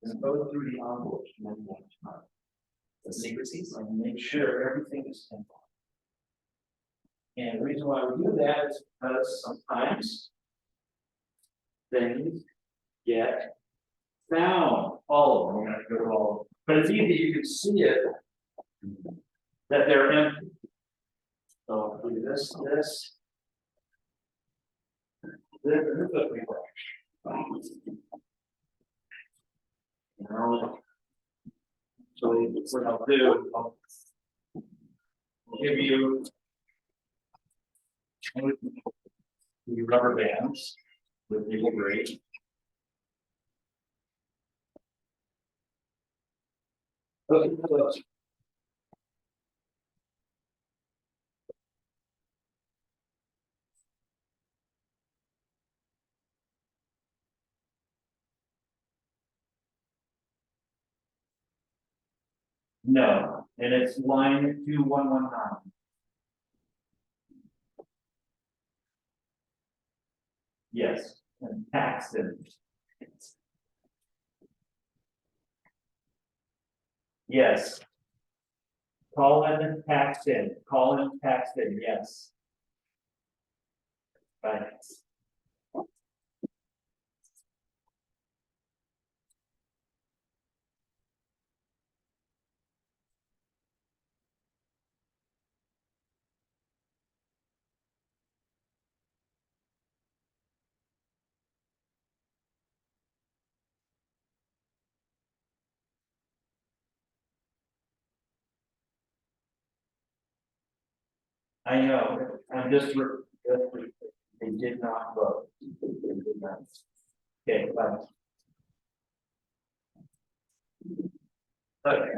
And go through the envelopes many times. The secrecies. And make sure everything is simple. And the reason why we do that is because sometimes things get found. All of them, we're gonna go to all of them. But it's easy, you can see it that they're empty. So do this. This is what we want. So what I'll do, I'll give you the rubber bands with legal grade. Okay, close. No, and it's line 2119. Yes, and Paxton. Yes. Colin Paxton, yes. Right. I know, I'm just, they did not vote. They did not. Okay, fine. Okay.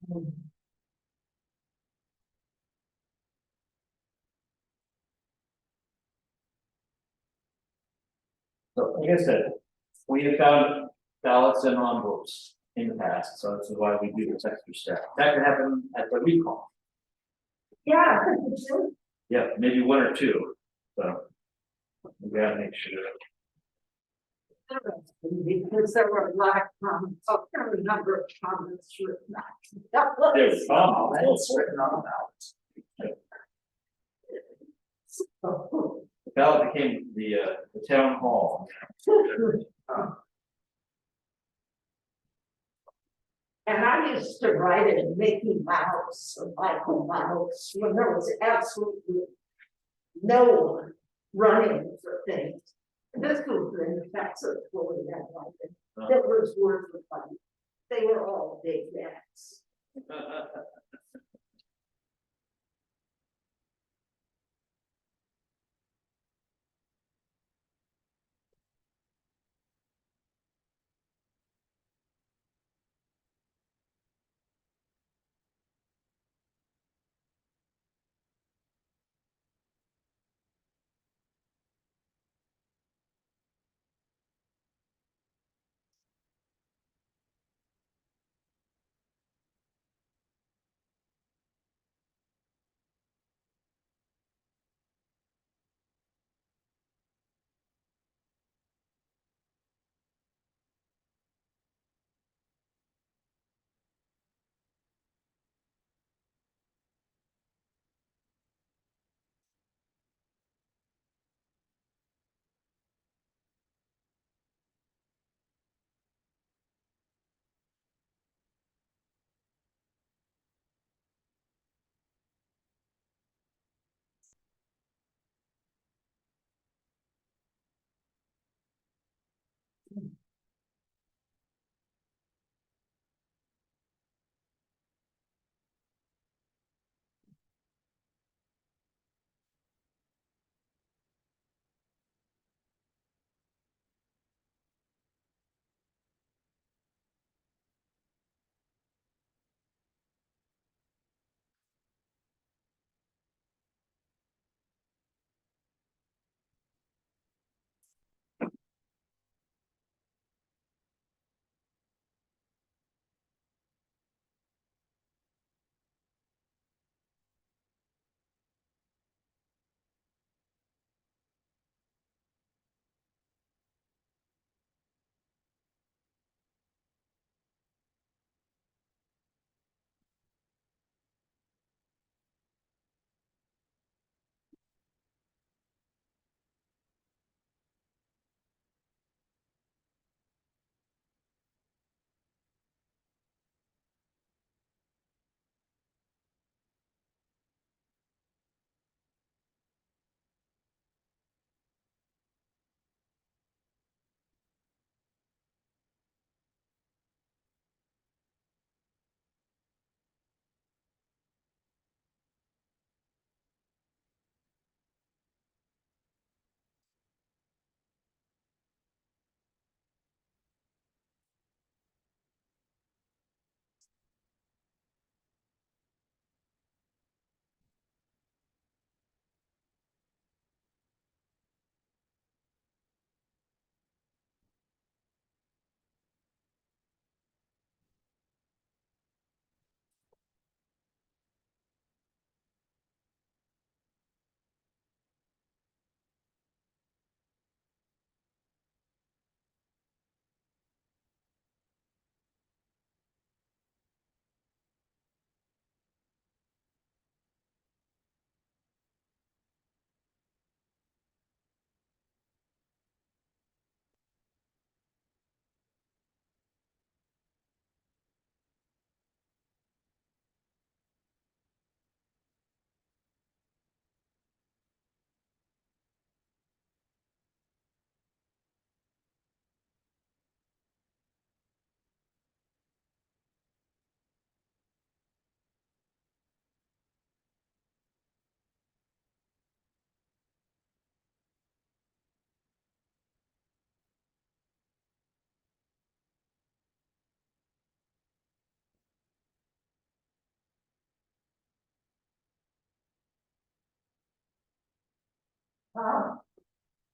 So, like I said, we have found ballots and envelopes in the past, so this is why we do this extra step. That could happen at the recall. Yeah. Yeah, maybe one or two, so. We gotta make sure. Because there were a lot of comments, a fair number of comments written. There's some. It's written on the The ballot became the town hall. And I used to write it Mickey Mouse or Michael Mouse when there was absolutely no one running for things. This was in Texas where we had like it. That was worth the fight. They were all big necks.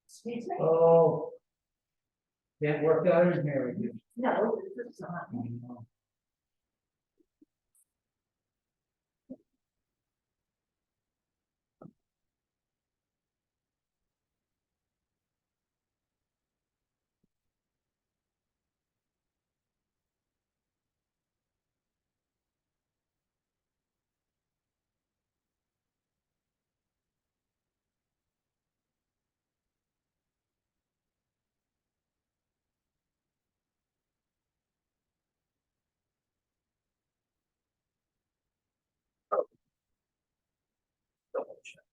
Excuse me? Oh. Can't work out his marriage. No, it's not. Double check.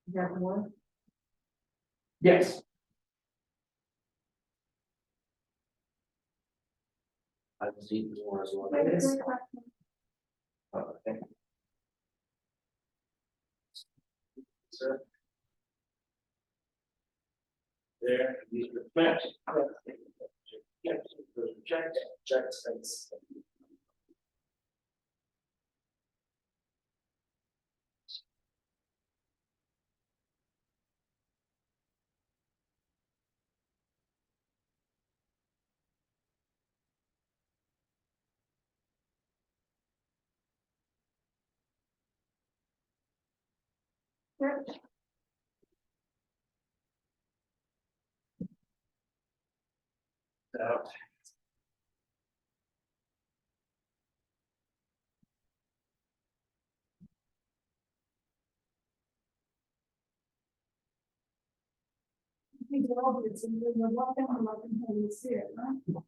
Is that the one? Yes. I just need more as well. Wait, wait, wait. Okay. Sir. There, these reflect. Check space. Out. These are all bits, and then the one thing I'm not gonna see it, right?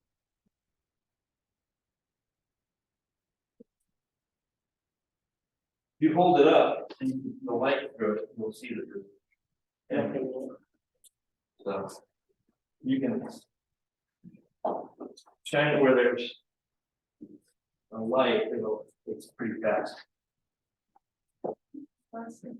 If you hold it up, and the light goes, you'll see the roof. And so you can shine it where there's a light, it's pretty fast. That's it.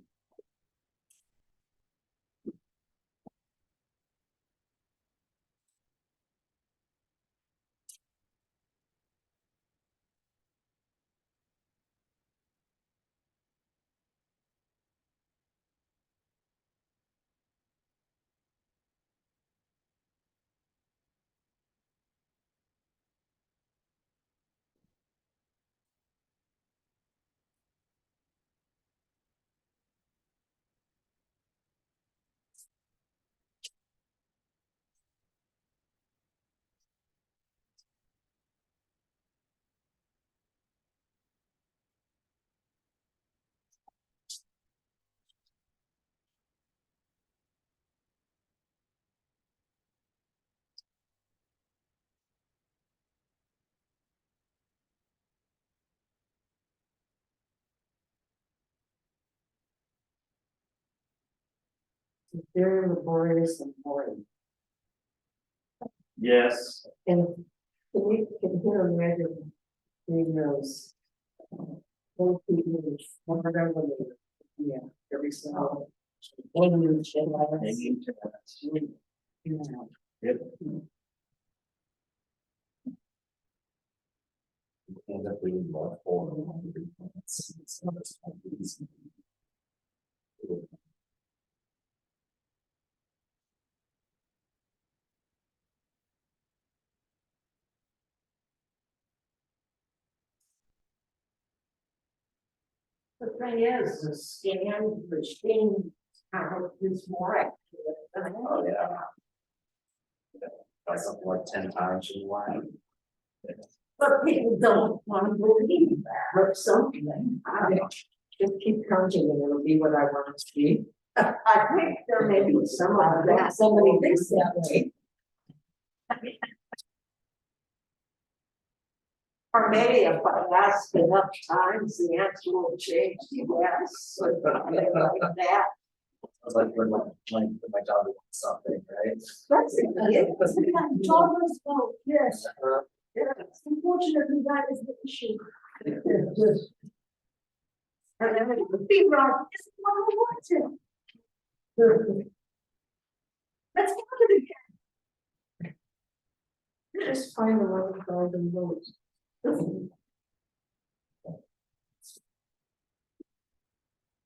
Very laborious and boring. Yes. And we can hear them regularly. Those. Both people, one of them, yeah, every single. One of them, she had Yep. End up being more formal. The thing is, the scan machine is more accurate than. Oh, yeah. By something like 10 times in line. But people don't want to believe that or something. I just keep counting and it'll be what I want it to be. I think there may be some of that, somebody thinks that way. Or maybe if I ask enough times, the answer will change to yes, or something like that. It's like when my dog wants something, right? That's it. Toddlers vote, yes, Uh, yes, unfortunately, that is the issue. And then it would Be right, this is what I wanted, let's go to the. just find the 1,000 votes.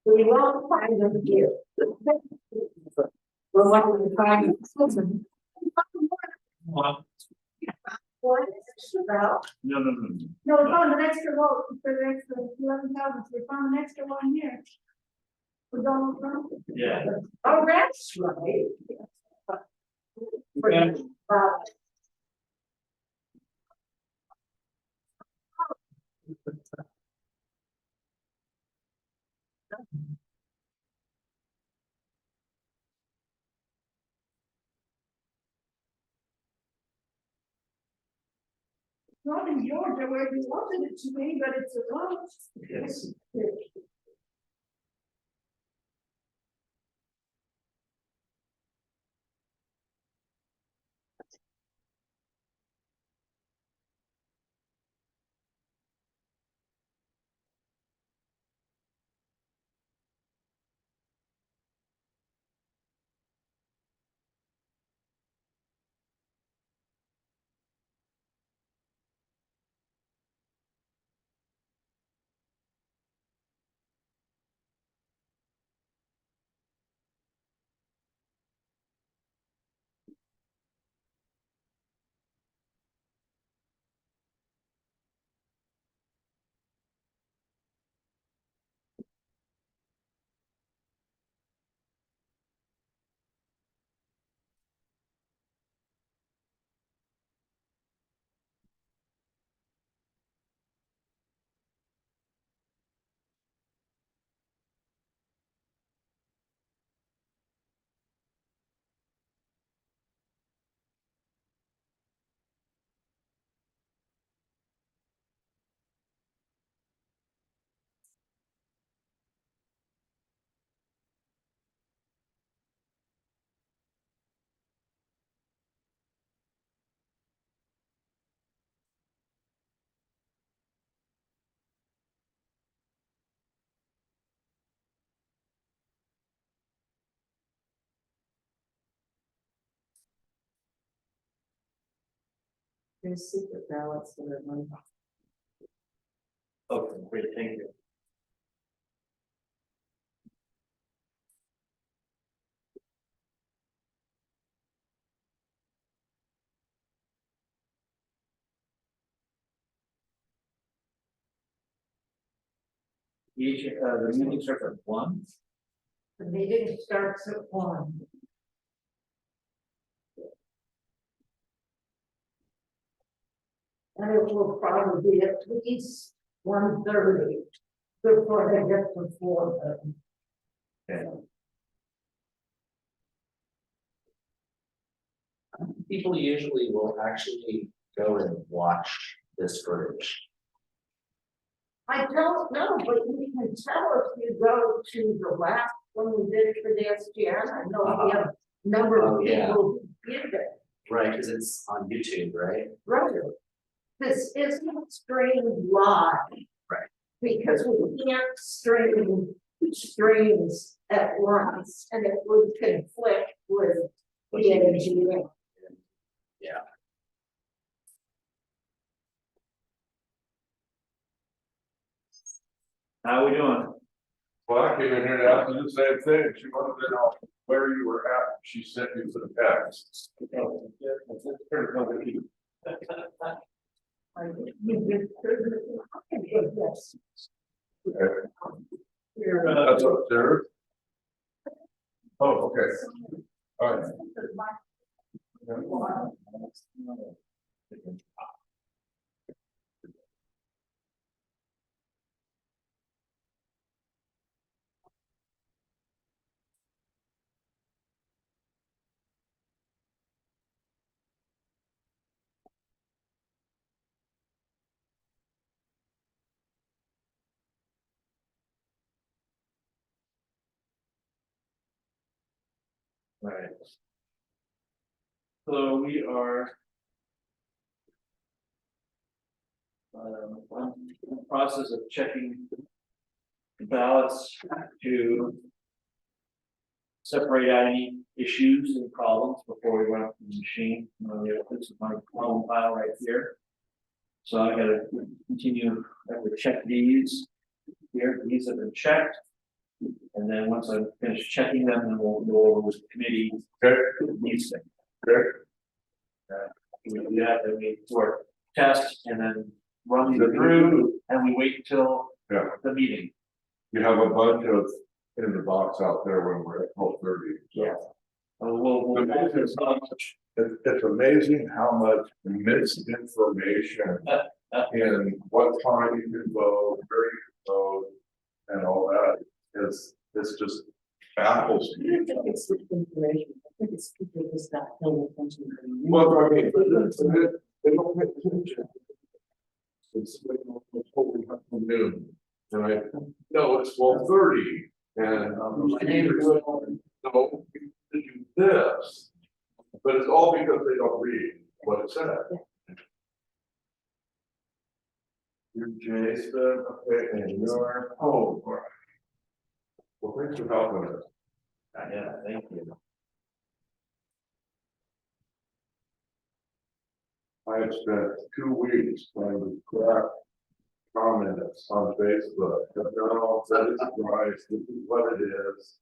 We won't find them here. Well, what we find. What is this about? No. No, we found an extra vote for the extra 11,000, we found an extra one here. For Donald Trump. Yeah. Oh, that's right. Okay. Not in Georgia where you wanted it to be, but it's a vote. Yes. There's secret ballots that are money. Okay, great, thank you. The meeting starts at 1. The meeting starts at 1. And it will probably be at least 1:30 before they get to 4:30. People usually will actually go and watch this footage. I don't know, but you can tell if you go to the last one we did for the SGM. I know we have a number Oh, of yeah. people who did it. Right, because it's on YouTube, right? Right. This isn't streamed live. Right. Because we can't stream streams at once, and it would conflict with the AGM. Yeah. How we doing? Well, I came in here to ask you the same thing. She wanted to know where you were at. She sent you to the text. Yes. That's upstairs. Oh, okay. All right. Right. So we are. In the process of checking the ballots to separate out any issues and problems before we run up the machine. This is my problem file right here. So I gotta continue, I have to check these here. These have been checked. And then once I finish checking them, then we'll go over with the committee. Okay. These things. Okay. We do that, then we do our test and then run these through and we wait until Yeah. the meeting. You have a bunch of in the box out there when we're at 12:30. Yeah. We'll It's amazing how much misinformation in what time you can vote, where you can vote, and all that is, it's just baffles I me. don't think it's the information, I think it's people just not paying attention. Well, I mean, they don't pay attention. It's like, holy noon, and I, no, it's 12:30, and my neighbors, no, you did do this. But it's all because they don't read what it said. You're Jason, okay, and you're, oh, all right. Well, thanks for helping us. Yeah, thank you. I have spent 2 weeks trying to crack comments on Facebook. No, that isn't right, this is what it is.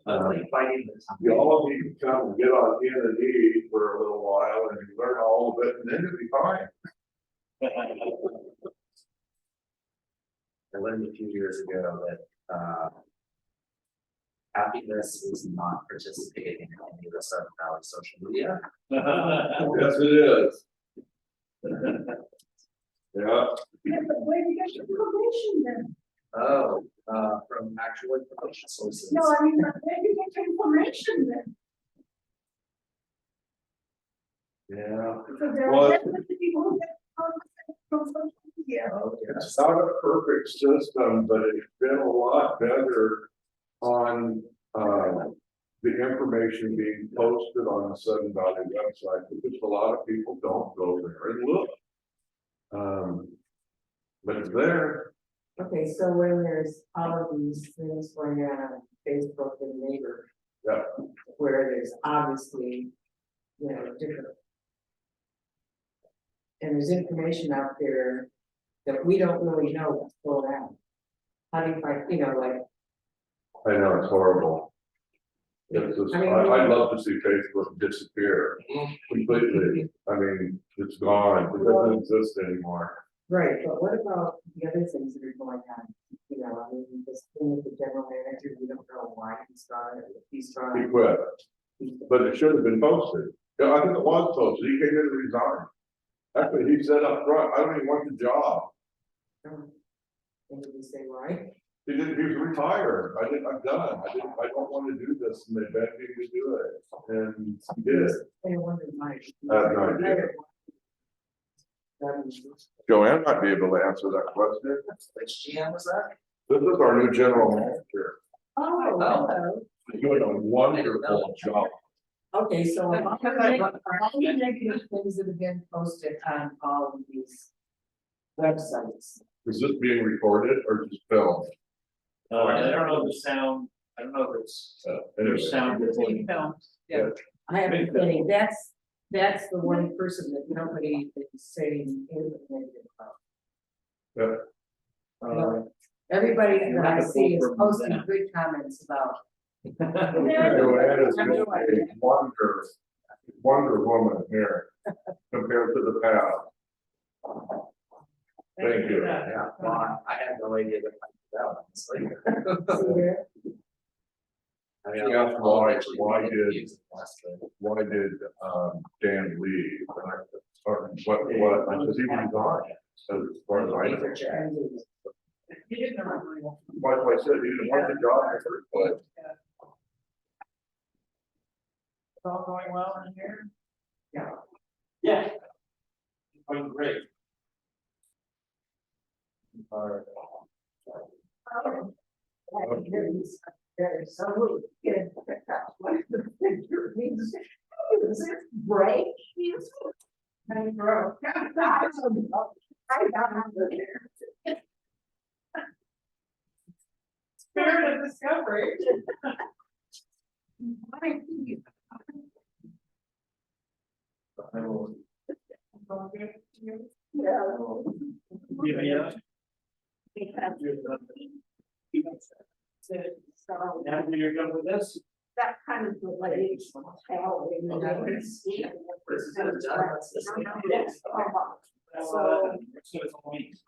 Fighting the time. You all need to come and get on N&E for a little while and you learn all of it and then you'll be fine. I learned a few years ago that happiness is not participating in any of the Sun Valley social media. Yes, it is. Yeah. Yeah, but where do you get your information then? Oh, from actual information sources. No, I mean, where do you get your information then? Yeah. Because there Well, are definitely people who get from social media. Oh, yes. It's not a perfect system, but it's been a lot better on, the information being posted on the Sun Valley website, because a lot of people don't go there and look. But it's there. Okay, so when there's all of these things going on Facebook and Neighbor. Yeah. Where there's obviously, you know, different. and there's information out there that we don't really know what's going on. How do you find, like, I know, it's horrible. It's just, I mean- I'd love to see Facebook disappear completely. I mean, it's gone, it doesn't exist anymore. right, but what about the other things that are going on? I mean, this thing with the general manager, we don't know why he's gone, or if he's He gone. quit, but it should have been posted. Yeah, I think it was posted, he came in and resigned. That's what he said up front, I don't even want the job. And did he say why? He didn't, he was retired, I'm done, I don't want to do this, and they begged me to do it, and he did. I wonder why. I have no idea. Joanne might be able to answer that question. Which GM was that? This is our new general manager. Oh, hello. He's doing a wonderful job. Okay, so But all the negative things that have been posted on all of these websites. Is this being recorded or just filmed? I don't know the sound, I don't know if it's, Anyway, there's sound recording. I have a feeling that's the one person that nobody is saying anything negative about. Uh, Everybody You that have I to see is pull from posting that. good comments about. Joanne is doing a wonder woman here compared to the past. Thank you. Yeah, well, I had no idea that I found that, honestly. See there? I She mean, asked I'll why eventually did- use it less than- Why did Dan leave? And or what, I said he resigned, so as far as I know. He didn't know. Like I said, he didn't want the job in the first place. It's all going well in here? Yeah. Yeah. Going great. There's some kid picked up one of the picture, he's, is this break? He's. And broke. I got under there. Spirit of discovery. I will, Yeah. give me a. So After you're done with this, that kind of delays. Hell, you know, This is kind of done, that's this thing. that's so it's all weeks.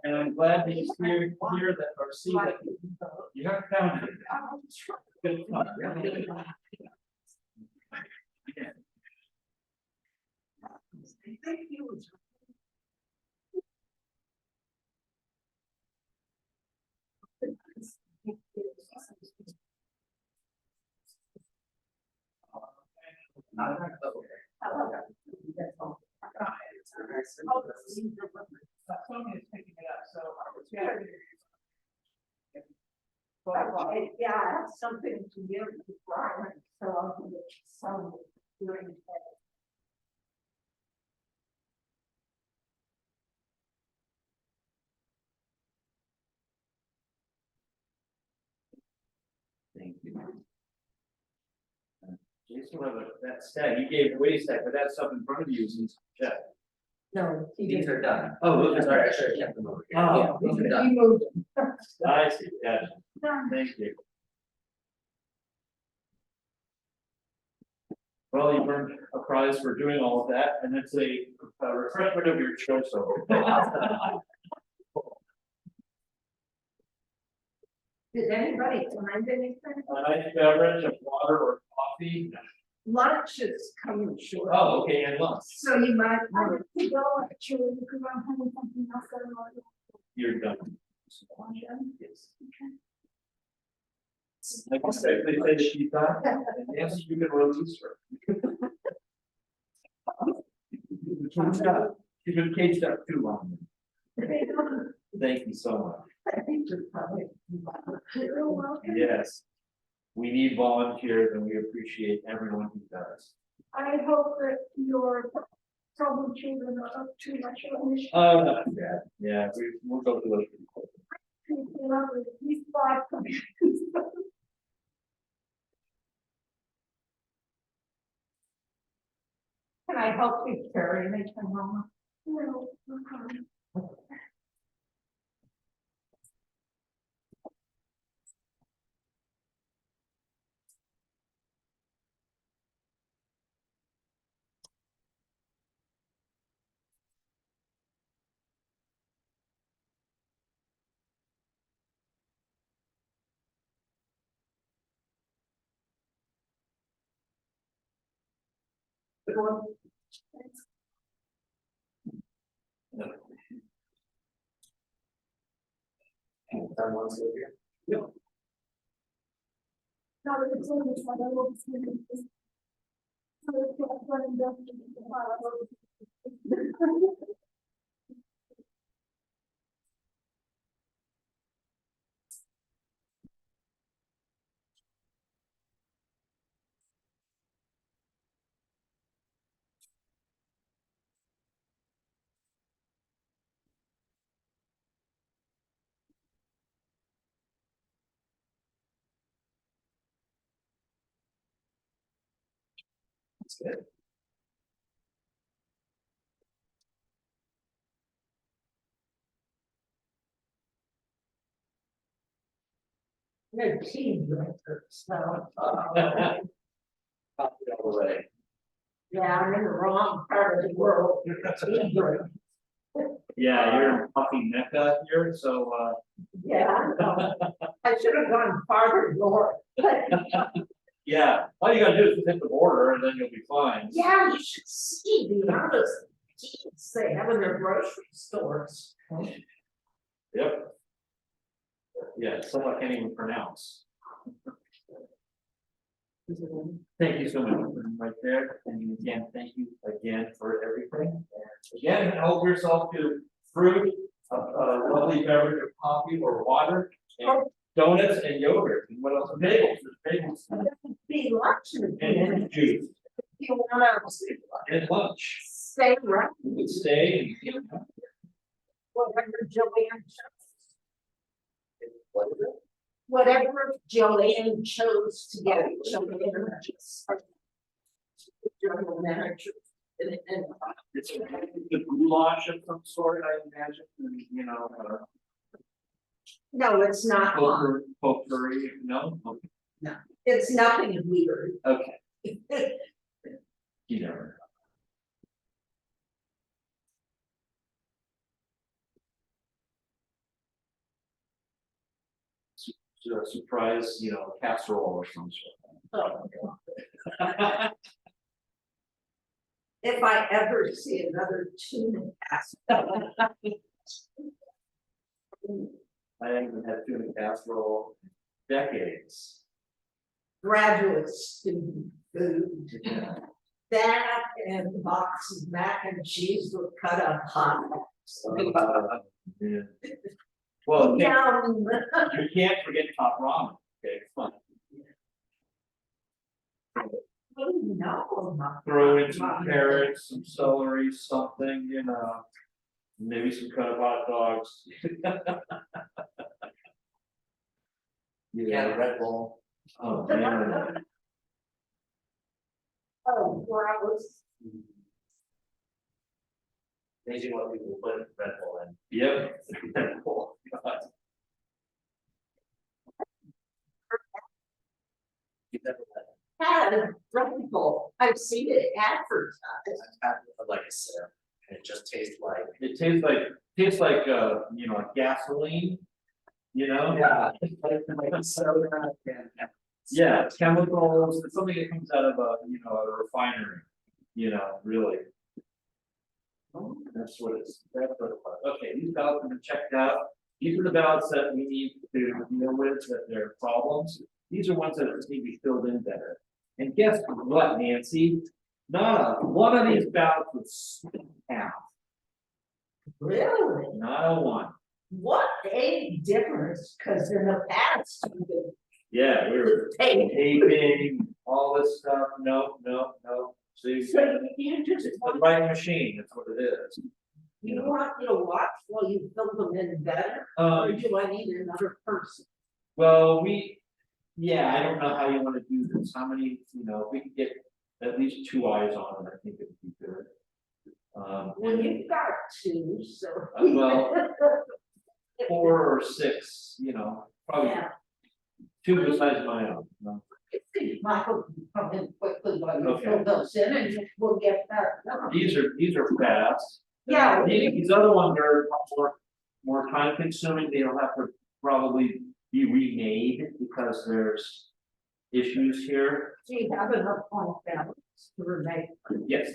And I'm glad that you hear that or see that you haven't found it. Good luck. Thank you. Somebody's picking it up, so. Yeah, I have something to give to Brian, so I'll give it some during the day. Thank you. Jason, that stack, you gave away stack, but that stuff in front of you is check. No, he These didn't. are done. Oh, those are Sorry, I should have kept them over here. Oh, Yeah, those are done. He moved them. I see, yeah, thank you. Well, you earned a prize for doing all of that, and it's a refreshment of your choice over. Did anybody find anything? A nice beverage of water or coffee. Lunch is coming short. Oh, okay, and lunch, So you might I want have to go actually because I'm having something else going on. you're done. Like I said, they say that she's done, and yes, you can release her. She's been caged up too long. Thank you so much. I think you're probably. You're welcome. Yes. We need volunteers and we appreciate everyone who does. I hope that your troubled children are up too much of an issue. Oh, not bad. Yeah, we'll go through those. You know, at least 5 computers. I help you carry anything home? No. Done once a year. No, it's only one of those things. So it's just one of those things. That's good. No tea drinker, so, Copy all the way. yeah, I'm in the wrong part of the world. Tea drink. Yeah, you're in fucking Mecca here, so, Yeah, I know. I should have gone farther north. yeah, all you gotta do is hit the border and then you'll be fine. Yeah, you should see the amount of teas they have in their grocery stores. Yep. Yeah, some I can't even pronounce. Thank you so much for being right there, and again, thank you again for everything. And again, help yourself to fruit, a lovely beverage of coffee or water, and donuts and yogurt, and what else? Bagels, there's bagels. Be lunch And juice, if you wanna and lunch. stay around, You could stay and, whatever Joanne chose. What is it? Whatever Joanne chose to get, Joanne just. General manager. And it's a goulash of some sort, I imagine, and, you know, no, it's not, potpourri, no? it's nothing weird. Okay. You never know. Surprise, you know, casserole or some sort. If I ever see another tuna casserole. I haven't had tuna casserole in decades. Graduate student food. Yeah. That and a box of mac and cheese with cut up hot dogs. Yeah. Well, Yum. you can't forget top ramen, okay, it's fun. What do you know about Throw in some ramen? carrots, some celery, something, you know, maybe some cut up hot dogs. Yeah, the Red Bull. Oh, man. Oh, gross. Amazing what people put in Red Bull in. Yep. Oh, God. You've never Had Red Bull. I've seen it advertised. had like a syrup and it just tastes like. It tastes like, you know, like gasoline, you know? Yeah. Like soda and. Yeah, chemicals, it's something that comes out of a, you know, a refinery, you know, really. That's what it's, that's what it was. Okay, these ballots have been checked out. These are the ballots that we need to deal with, that there are problems. These are ones that need to be filled in better. And guess what, Nancy? Not a, one of these ballots was half, Really? not a one. What a difference, because in the past, Yeah, we were the tape. taping, all this stuff, no. See, So you just it's the want, right machine, that's what it is. you want me to watch while you fill them in better, or do I need another person? Well, yeah, I don't know how you wanna do this, how many, you know, if we could get at least 2 eyes on it, I think it'd be good. Well, you've got two, so. Well, 4 or 6, you know, probably Yeah. 2 besides my own. No. I think Michael can come in quickly while you Okay. fill those in and we'll get that done. These are fast. Yeah. These other ones are more time consuming, they'll have to probably be remade because there's issues here. Do you have enough on balance to remain? Yes.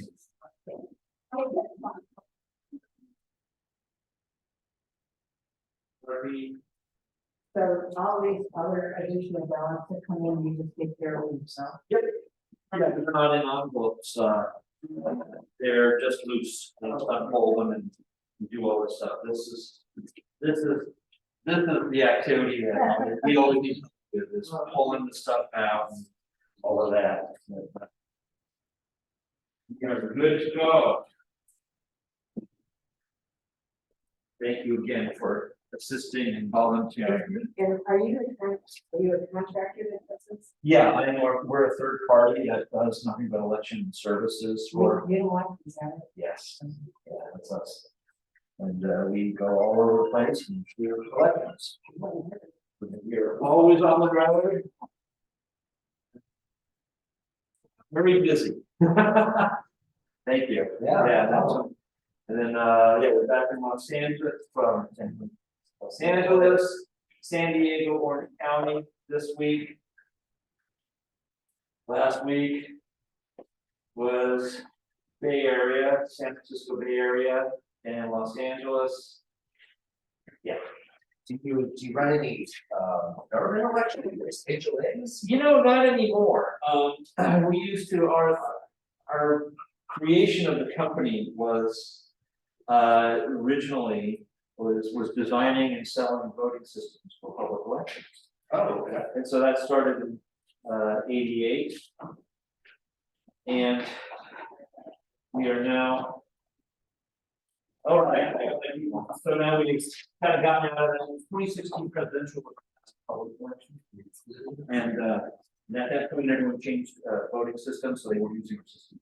So all these other additional ballots that come in, you just take care of yourself. Yeah, they're not in envelopes, they're just loose, unfold them and do all this stuff, this is the activity that we always need to do, is pulling the stuff out and all of that. You guys are good to go. Thank you again for assisting and volunteering. And are you a contractor that does this? Yeah, I know, we're a third party that does nothing but election services for, You don't like these, yes, yeah, that's us. And we go all over the place and do elections. We're always on the road. Very busy. Thank you. Yeah. That's, and then, yeah, we're back in Los Angeles, from Los Angeles, San Diego, Orange County this week. Last week was Bay Area, San Francisco Bay Area, and Los Angeles. Yeah. Do you run any, government elections, HOAs? You know, not anymore. We used to, our creation of the company was, originally was designing and selling voting systems for public elections. Oh, okay. And so that started in, 88. And we are now. All right, so now we've kind of gotten out of the 2016 presidential public election. And at that point, everyone changed voting systems, so they were using our system.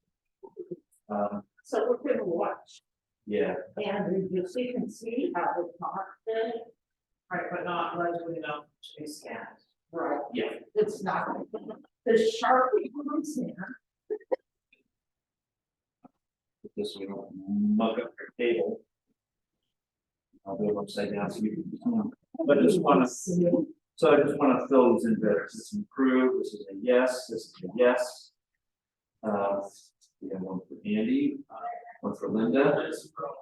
So we're gonna watch Yeah, and you can see how the marked Right, but not legally enough to be scanned. right, yeah. it's not. The Sharpie ones here. This we don't mug up your table. I'll do it upside down so you can. But I just want to, so I just want to fill these in better. This is approved, this is a yes, this is a yes. We have one for Andy, one for Linda,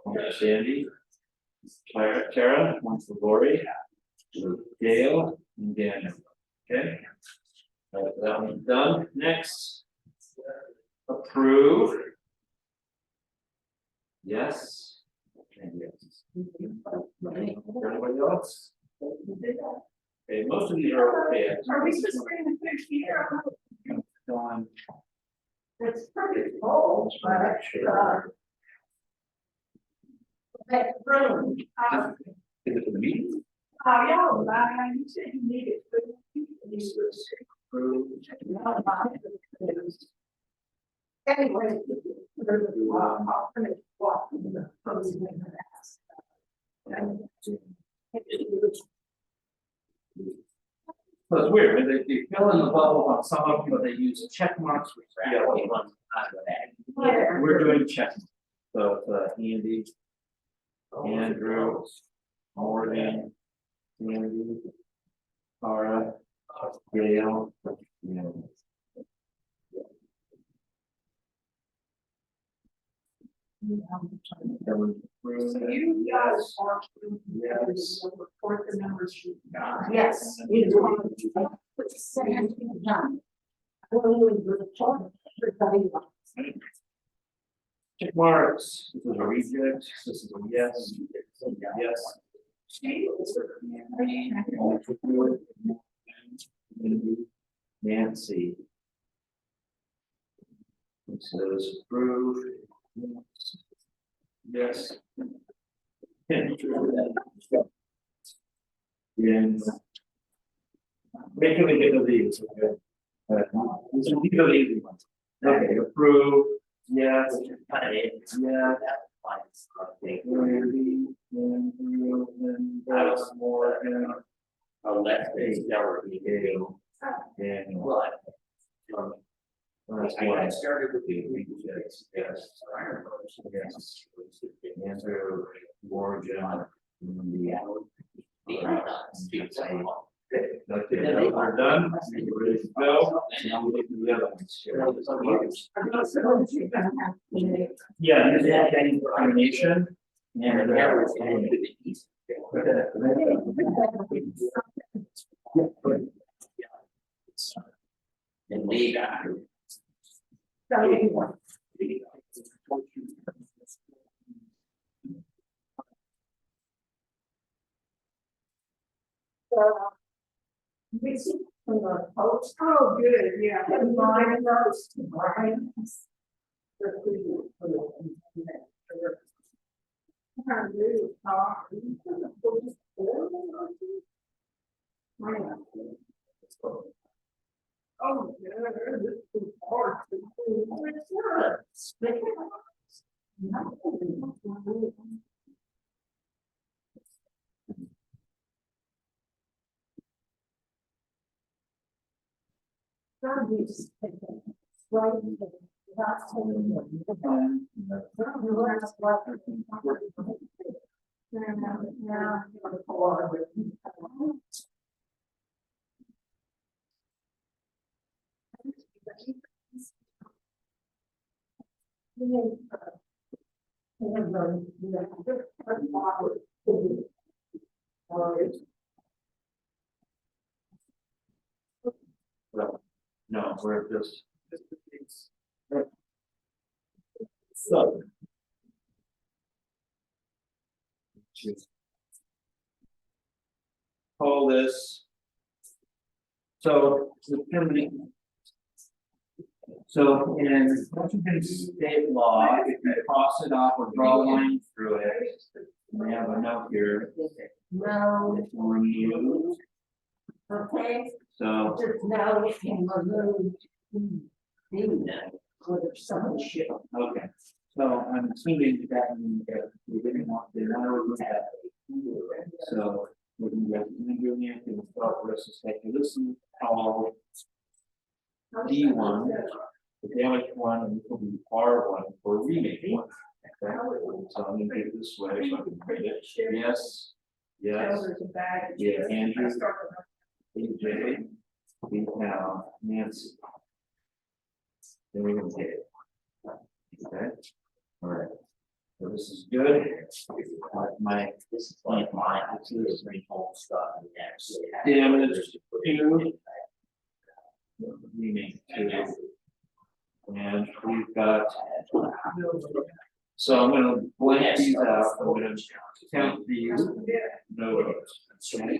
one for Sandy. Tara, one for Lori, Gail, and Daniel. Okay. That one's done. Next. Approve. Yes. And yes. Anybody else? Okay, most of these are okay. Are we just going to finish here? Dawn. It's pretty cold, but, that room, Is it for the meeting? yeah, you said you needed. Approve. Anyway. I'll finish walking the closing in the past. So it's weird, they fill in the bubble on some of them, but they use check marks, which are the only ones out of that. We're doing check. So Andy, Andrew, Morgan, Andy, Tara, Gail, and So you guys are. Yes. Report the numbers you got. Yes. It's one of the- it's second time. check marks. This is a reject, this is a yes, yes. Nancy. It says approve. Yes. And. Wait till we get to these, okay? These are the easy ones. Okay, approve, yes, Kind of, yeah. that lines, I think. Randy, Andrew, and Morgan, Oh, that's the never be able. and But. that's I one. started with the yes, yes. Yes. Andrew, Morgan, the. Okay, now we're done, we're ready to go. Now we get to the other ones. Yeah, this is any combination. And And way back. We see from the post, oh, good, yeah, and mine those, right? Oh, yeah, this is hard to do. It's not. no, we're just. So. Call this. So, so in Washington state law, if you cross it off or draw a line through it, we have a note here. No, It's removed. okay, So, just now we can remove. Or some shit. okay, so I'm assuming that means that we didn't want to remove that. So, we're going to do anything about versus take a listen, call D1, the damage one, and this will be R1 for remake one. Okay, so I'm gonna do it this way, so I can read it. Yes, yes, yeah, Andrew, AJ, we have Nancy. Then we're gonna take it. Okay, all right. So this is good. This is like mine, actually, is very old stuff in there, so. Damage two. Remake two. And we've got. So I'm gonna blank these out, I'm gonna count these. No. Okay.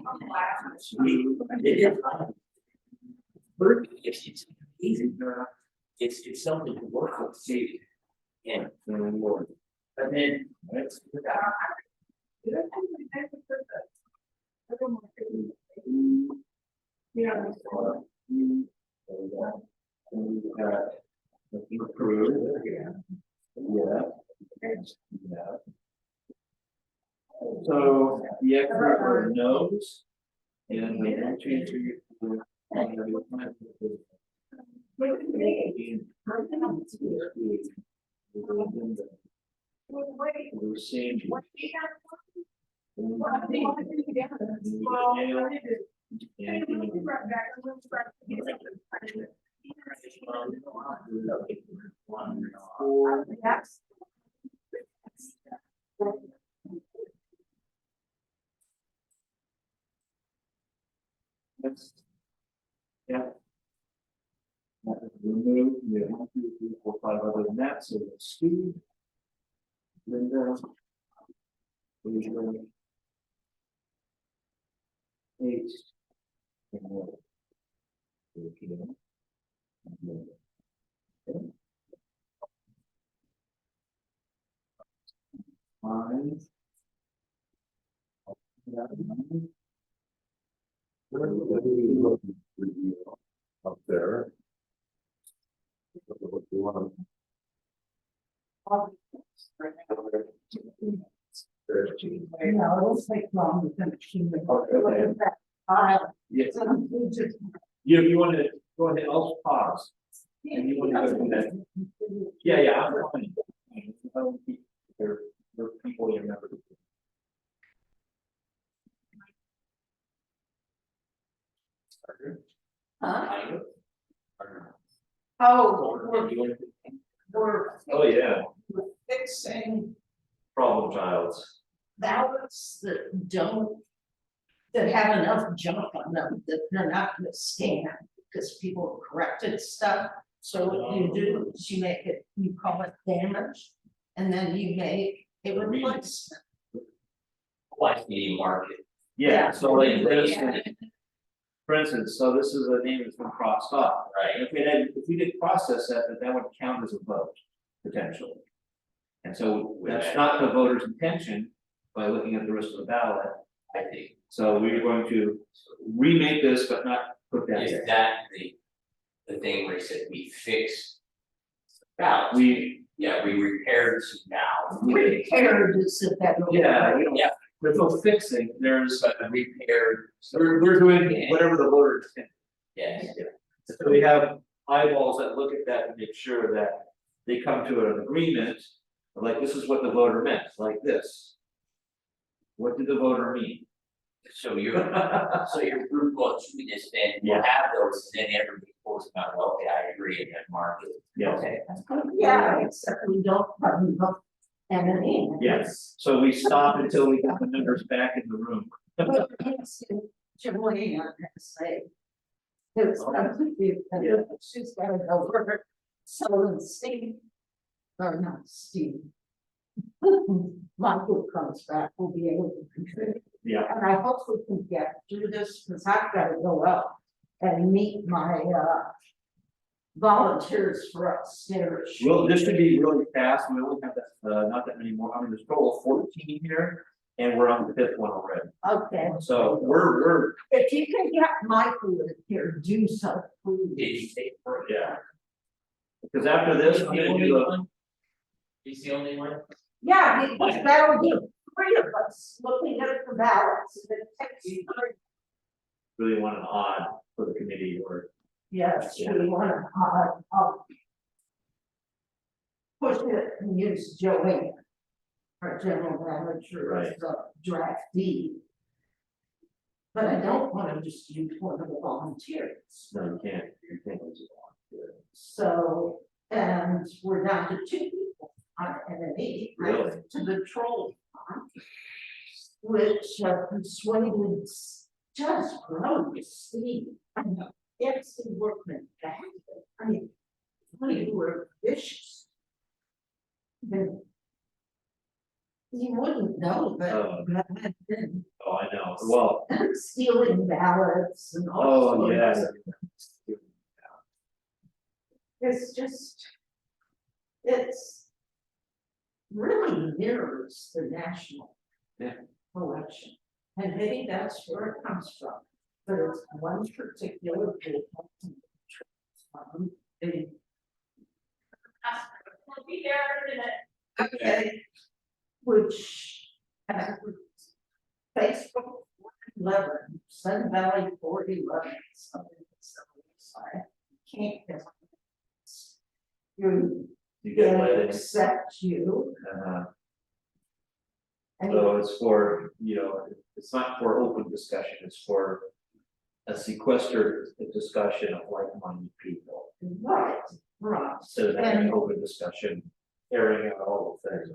It's easy, it's something to work with, see. And, but then, let's. Approved. Yeah. Yeah. So the expert are no's. And we don't change to. We're seeing. Yeah. Remove, yeah, 1, 2, 3, 4, 5 other than that, so it's Steve. Linda. Asia. 8. And more. Okay. Fine. Up there. What you want. No, it'll take long to finish. Yes. We just. You want to go ahead, I'll pause. And you want to go through that? Yeah, I'm fine. I don't keep their people you remember. Huh? Oh, we're Oh, yeah, fixing problem childs. ballots that don't. That have enough junk on them that they're not gonna scan, because people have corrected stuff. So what you do is you make it, you call it damage, and then you make a replacement. Like the market. Yeah, so like this, Yeah. for instance, so this is a name that's been crossed off, Right. if we did process that would count as a vote, potentially. And so that's not the voter's intention by looking at the rest of the ballot. I think, So we're going to remake this, but not put that is in. that the thing where he said we fixed. Ballots, we repaired some ballots. Repaired is a better. Yeah, you know, Yeah. there's no fixing, there's, But repaired. we're doing whatever the voter intended. Yes, So we have eyeballs that look at that and make sure that they come to an agreement, like this is what the voter meant, like this. What did the voter mean? so your group will do this, then we'll have those, and then everybody pulls them out, okay, I agree, and then mark it. Yes. Okay. Yeah, except we don't probably vote M&E. Yes, so we stop until we get the members back in the room. Julie, I'm gonna say. It's completely, she's got to go over, so Steve. Or not Steve. Michael comes back, we'll be able to contribute. Yeah. And I hope we can get through this, because I've got to go out and meet my volunteers for upstairs. Well, this should be really fast, we only have that, not that many more, I mean, there's a total of 14 here, and we're on the 5th one already. Okay, So we're, if you can get Michael in here, do so, Did please. you take for it? yeah. Because after this, I'm gonna do the, He's the only one? Yeah, because that'll be 3 of us looking at the ballots, and it takes 3. really want an odd for the committee or. Yes, we want to, push it and use Joanne, our general manager, as the draftee. But I don't want to just use one of the volunteers. No, you can't use it on. So, and we're down to 2 people on M&E. Really? To the troll farm, which persuaded Judge Gross, Steve, it's the workman back. I mean, we were vicious. Then you wouldn't know, Oh. but had been Oh, I know, well, stealing ballots and all. oh, sorts yes. of- It's just, it's really mirrors the national Yeah. election. And maybe that's where it comes from, but it's one particular group. They- We'll be there in a minute. Okay. Which. Facebook 11, Sun Valley 411, something. I can't get. You, You get they let in. accept you. And So it's for, you know, it's not for open discussion, it's for a sequestered discussion of like-minded people. right. Instead of having an open discussion, airing out all the things.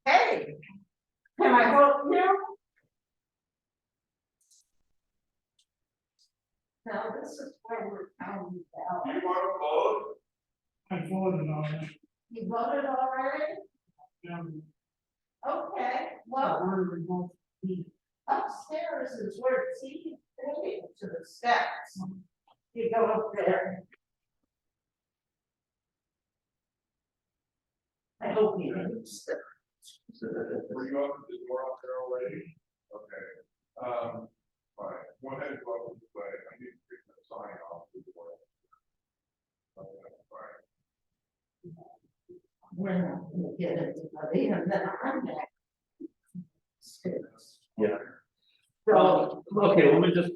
Hey, can I vote now? Now, this is where we're counting down. You want to vote? I voted on it. You voted already? Okay, well, Where we both be. upstairs is where it's easy to the steps. You go up there. I hope you didn't step. Were you up, did you up there already? Okay, fine, go ahead and go up this way, I need to pick this sign off. We're not gonna get anybody, and then I'm back. Yeah. So, Okay, let me just.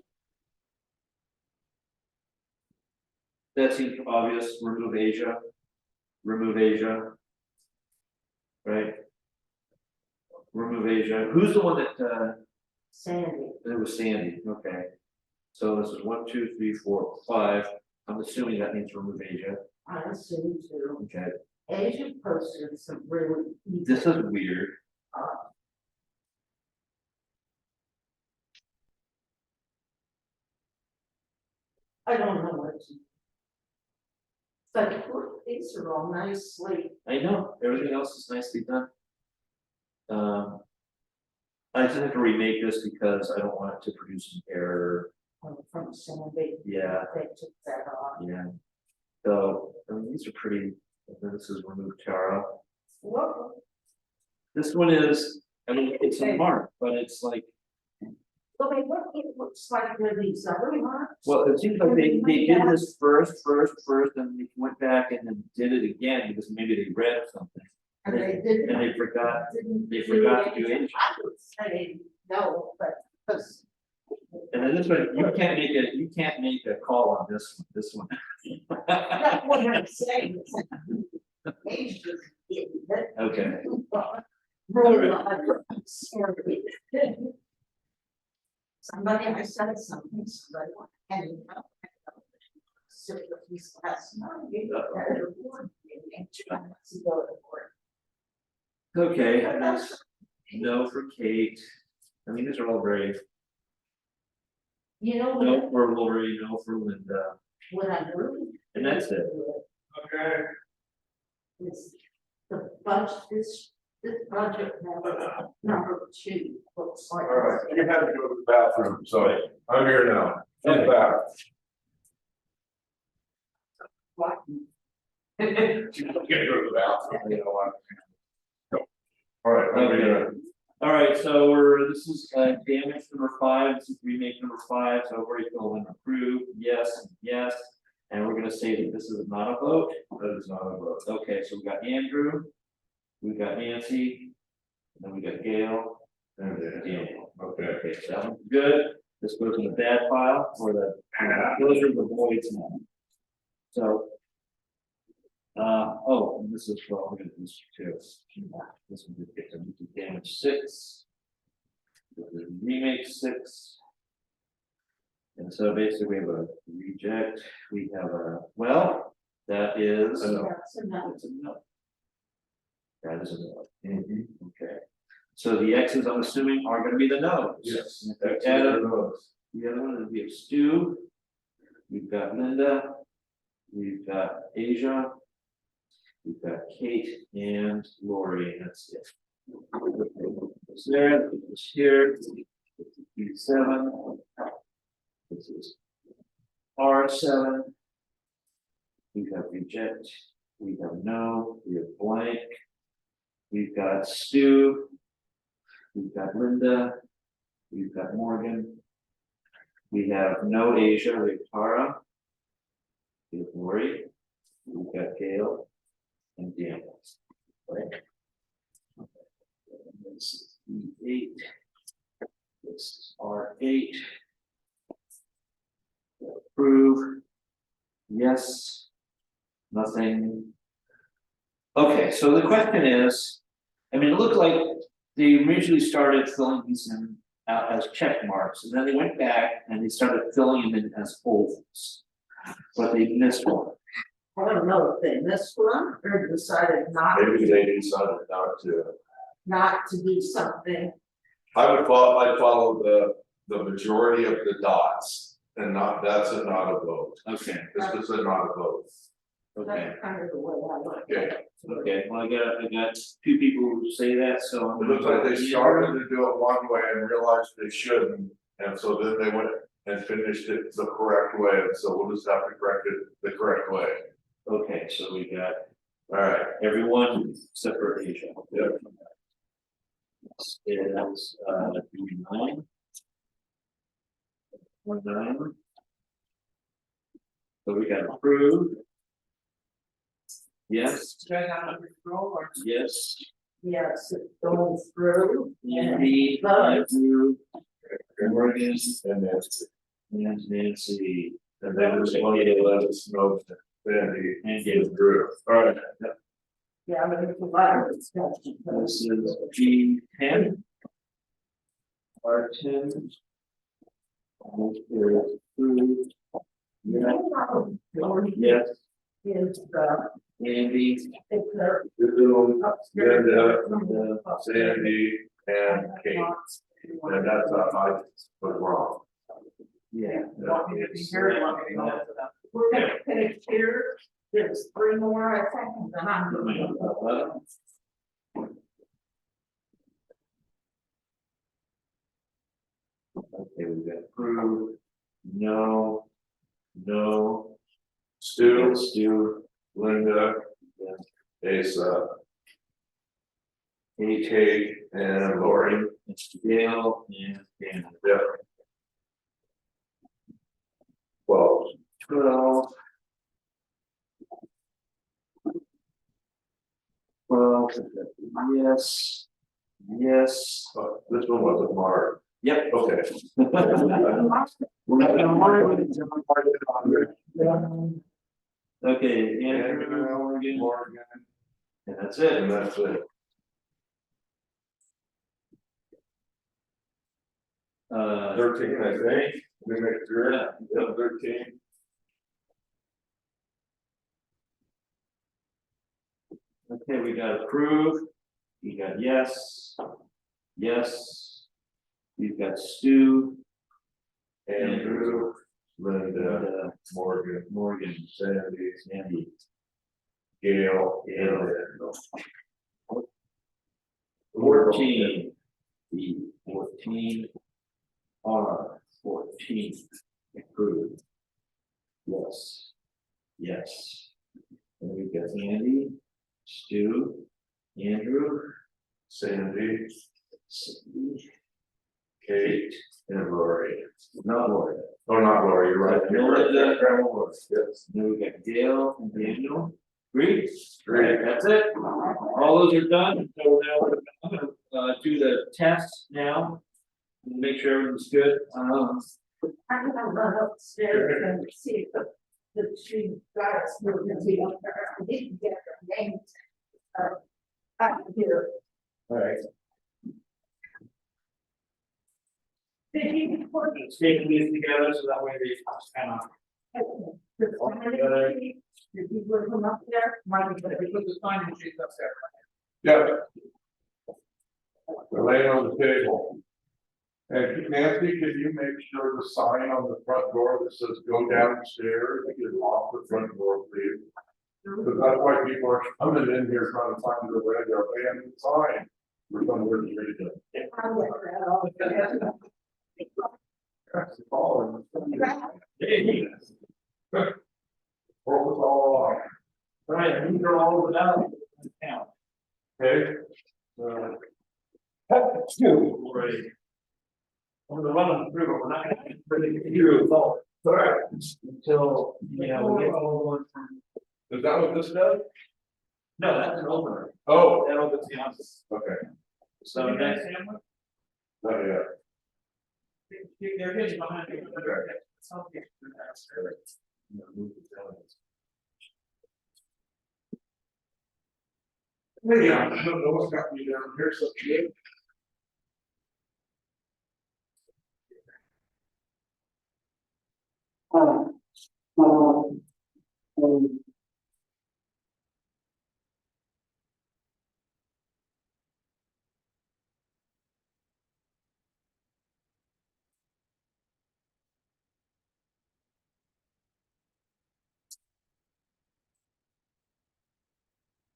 That seems obvious, remove Asia. Remove Asia. Right? Remove Asia, who's the one that, Sandy, it was Sandy, okay. So this is 1, 2, 3, 4, 5, I'm assuming that means remove Asia, I assume too, okay. Asia posted some really. This is weird, I don't know what to. But these are all nicely, I know, everything else is nicely done. I just have to remake this because I don't want it to produce an error, from Sandy. yeah, They took that off. yeah. So, I mean, these are pretty, and then this is remove Tara. Well, This one is, I mean, it's a mark, but it's like, I mean, what it looks like with these other marks. well, it seems like they did this first, and they went back and then did it again because maybe they read something. And they didn't. And they forgot, didn't they forgot to do anything. Asia. I would say no, but, because. And then this one, you can't make a call on this one. That's what I'm saying. Asia's idiot. Okay, Really, I'm sorry. Somebody, I said something, somebody, and you know. So he's last night, you got that award, and two months ago at work. okay, and that's no for Kate. I mean, these are all very, You know no what, for Lori, no for Linda, what I really. and that's it. Okay. Is the budget, this budget number 2 looks like. All right, you had to go to the bathroom, so I'm here now. I'm back. You can't go to the bathroom, you know what? All right, I'm here. All right, so this is damage number 5, this is remake number 5, so I've already filled in approve, yes, yes. And we're gonna say that this is not a vote. That is not a vote. Okay, so we got Andrew, we got Nancy, and then we got Gail, And and Daniel. okay. Okay, so that one's good. This goes in the bad file, or those are the voids now. So. Oh, and this is, well, we're gonna do this too. This one did get to damage 6. This is remake 6. And so basically we have a reject, we have a, well, that is. That's enough. That's a no. That is a no. Okay. So the X's, I'm assuming, are gonna be the no's. Yes. And if we add up the other one, we have Stu. We've got Linda. We've got Asia. We've got Kate and Lori, and that's it. It's there, it's here. 7. This is R7. We have reject, we have no, we have blank. We've got Stu. We've got Linda. We've got Morgan. We have no Asia, we have Tara. We have Lori. We've got Gail and Daniel. Right? This is E8. This is R8. Approve. Yes. Nothing. Okay, so the question is, I mean, it looked like they originally started filling these in as check marks, and then they went back and they started filling them in as ovals. But they missed one. I don't know if they missed one or decided Maybe they decided not to do something. I'd follow the majority of the dots and not, that's a not a vote. Okay, This is a not a vote. okay, That's kind of the way I look at Okay. it. okay, well, I got 2 people who say that, so. I'm It looks like they started to do it one way and realized they shouldn't, and so then they went and finished it the correct way, and so we'll just have to correct it the correct way. Okay, so we got All right, everyone except for Asia. Yep. Is 9. 9. So we got approved. Yes, Going on the roll or? yes, Yes, it's going through. Andy, But- Andrew, Morgan, And that's, and Nancy. and then there's one to let us know that Sandy And is through. All right. Yeah, but it's a lot of discussion. This is G 10. R 10. Approved. Yes, Is Andy, it's their Zoom, upstairs. Linda, Sandy, and Kate. And that's how I was wrong. yeah. Want me to be here, you want me to go? We're gonna finish here, there's 3 more, I think, and then I'm gonna. Okay, we got approved, no, no, Stu, Stu, Linda, Asa, Kate, and Lori. Gail, and Dan. Yeah. Well, 12. Well, yes, yes, this one wasn't marked. yep, Okay. we're not gonna worry with it. Okay, Andrew, Morgan, Morgan, and that's and it. that's it. Uh, 13, I think. We make sure. Yeah. Yeah, 13. okay, we got approved, we got yes, yes, we've got Stu, Andrew, Linda, and Morgan, Morgan, Sandy, Andy. Gail, Gail. and 14, the 14, R 14, approved. Yes, yes. And we've got Andy, Stu, Andrew, Sandy, Cindy, Kate, and Lori. not Lori. Oh, not Lori, you're right. You're right. Melinda, Yes. then we got Gail and Daniel. Great. Great. That's it. All those are done. So now we're gonna do the test now. Make sure everything's good. I'm gonna run upstairs and see if the 2 guys were gonna be up there, I didn't get their names. Up here. All right. Did you report it? Let's take these together so that way they kind of. All together. Did you bring them up there? Might be, but we put the sign sheet up there. Yeah. They're laying on the table. And Nancy, can you make sure the sign on the front door that says go downstairs is off the front door, please? Because that's why people are coming in here trying to find their way, they're laying the sign. For some weird reason. I'll get that all together. That's the call. Hey, What was all off? all right, these are all without count. Okay? Right. I'm gonna run them through, but we're not gonna really get through it all. All right. Until, you know, we get all the ones from. Is that what this does? No, that's an opener. Oh, That opens the office. okay. So next. Not yet. They're getting behind you. Yeah, I don't know what's got me down here, so good.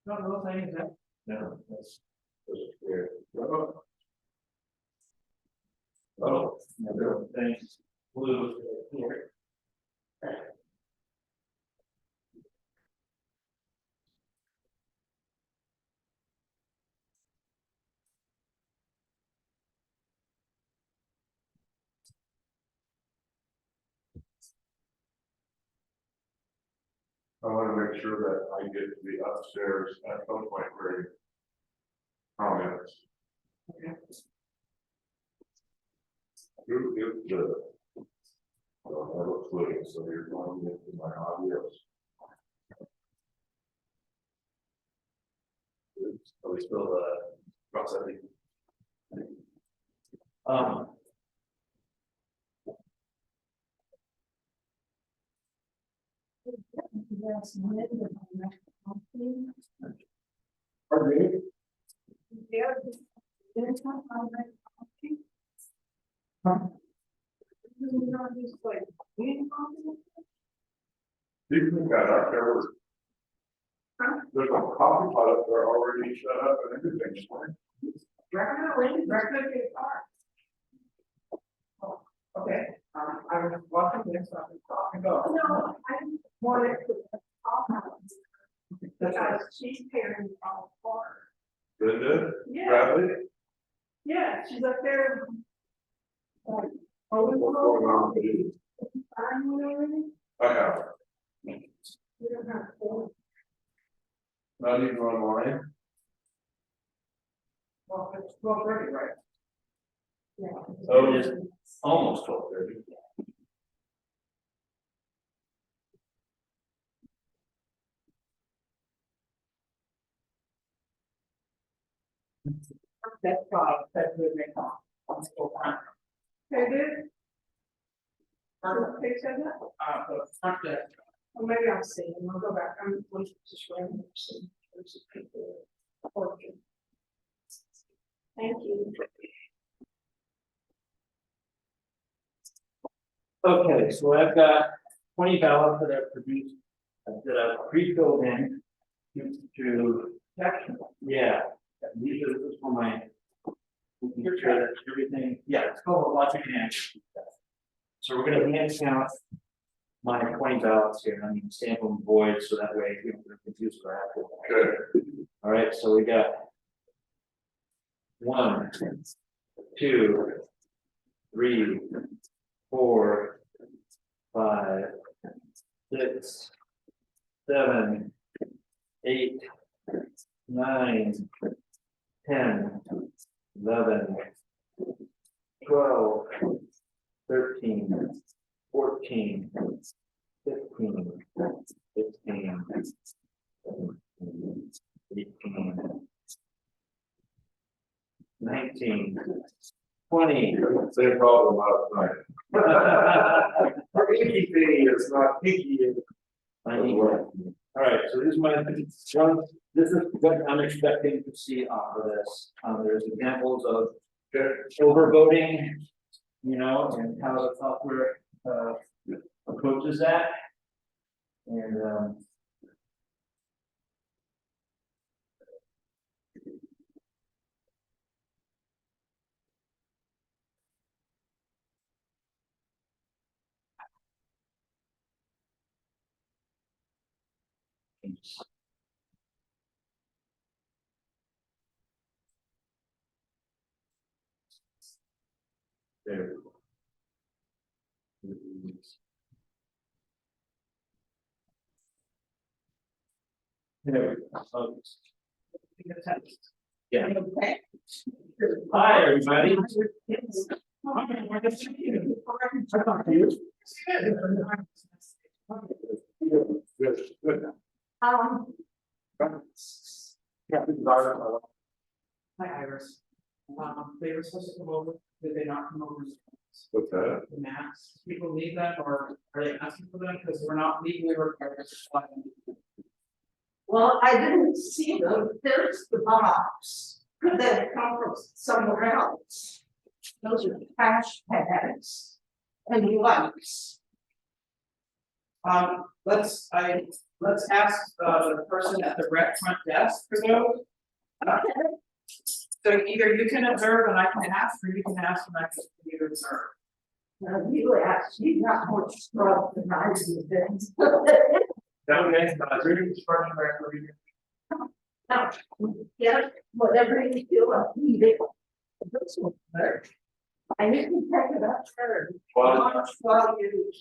No things that. No, that's weird. Oh. Oh, No things. Blue. Here. I wanna make sure that I get to be upstairs at some point for comments. Who is the? Well, I look fluid, so you're going into my audios. Are we still, processing? Yes, one of them. Pardon me? Yeah. There's one on that. You know, just like, we You can got up there was. There's a coffee pot up there already set up and everything. Recommend, recommend your car. Okay, I was watching this, I was talking about. No, I wanted to talk about Because she's pairing all four. Linda, Yeah, Bradley, yeah, she's up there. what's going on with you? I have, We don't have to. not even online. Well, it's 12:30, right? Yeah. Oh, it is almost 12:30. That's that's good, make on school time. They did? They said that? But it's not that. Well, maybe I'm seeing, I'll go back, I'm going to just random see. There's people working. Thank you. Okay, so I've got 20 ballots that I've produced, that I've pre-filled in to, yeah, these are, this is for my. Make sure that everything, yeah, it's called logic and answer. So we're gonna hand count my 20 ballots here, and I'm gonna stamp them void, so that way we don't get confused for after. Good. All right, so we got 1, 2, 3, 4, 5, 6, 7, 8, 9, 10, 11, 12, 13, 14, 15, 16, 17, 18, 19, 20. Same problem last night. Our pinky thing is not pinky. All right, so this is my, this is what I'm expecting to see off of this. There's examples of overvoting, you know, and how the software approaches that. And there. There we go. Yeah. Okay. Hi, everybody. Good, good. Hi, Iris. They were supposed to come over, did they not come over? What's that? The masks, people need them, or are they asking for them, because we're not legally required to supply them. Well, I didn't see them, there's the box, could they have come from somewhere else? Those are trash bags and wipes. Let's ask, the person at the rec front desk for those. So either you can observe and I can ask, or you can ask and I can continue to observe. Now, you asked, you got more scrub than I do then. Okay, reading instruction record. Now, get whatever you feel like eating. This one there. And you can take it up there. Well, While you.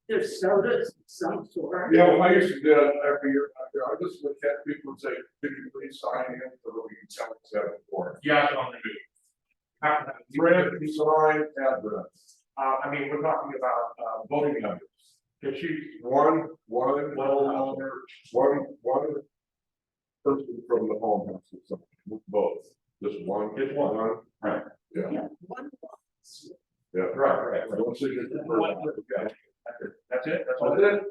There's sodas, of some sort. Yeah, well, I used to do that every year, I just look at people and say, could you please sign in so that we can tell it's that for. Yeah, on the move. Brand, sign, address. I mean, we're talking about, voting numbers. Cause she, One owner, one person from the home house, or something, both, just one. Just one. Right. Yeah, Yeah, one box. yeah. right. Don't say just the person. Okay. That's it, that's That's all. it.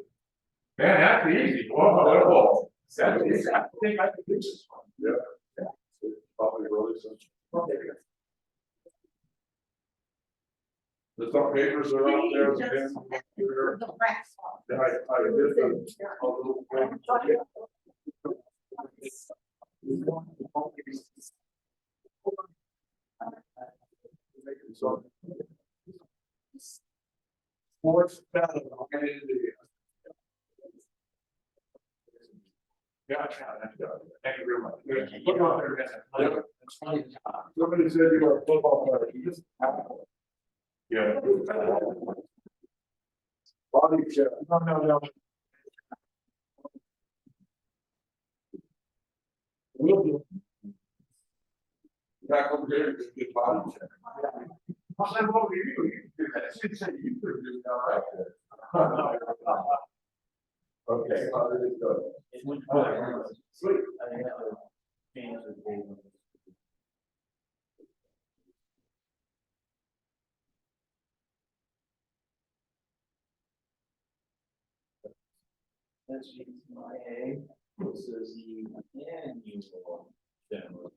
Man, that's easy. Whoa. That's easy. I think I can do this one. Yeah. It's probably really simple. The some papers are out there. Just the wax off. Then I did a little. Sports. Yeah, thank you very much. Put it on there, yes. Yeah. It's funny. Somebody said you were a football player, you just. Yeah. Body check. No. Will do. Back over there, just get body check. I'll send them over to you. You can do that. She said you could do that, right? Okay, how did it go? Sweet. That's my A, this is the annual general.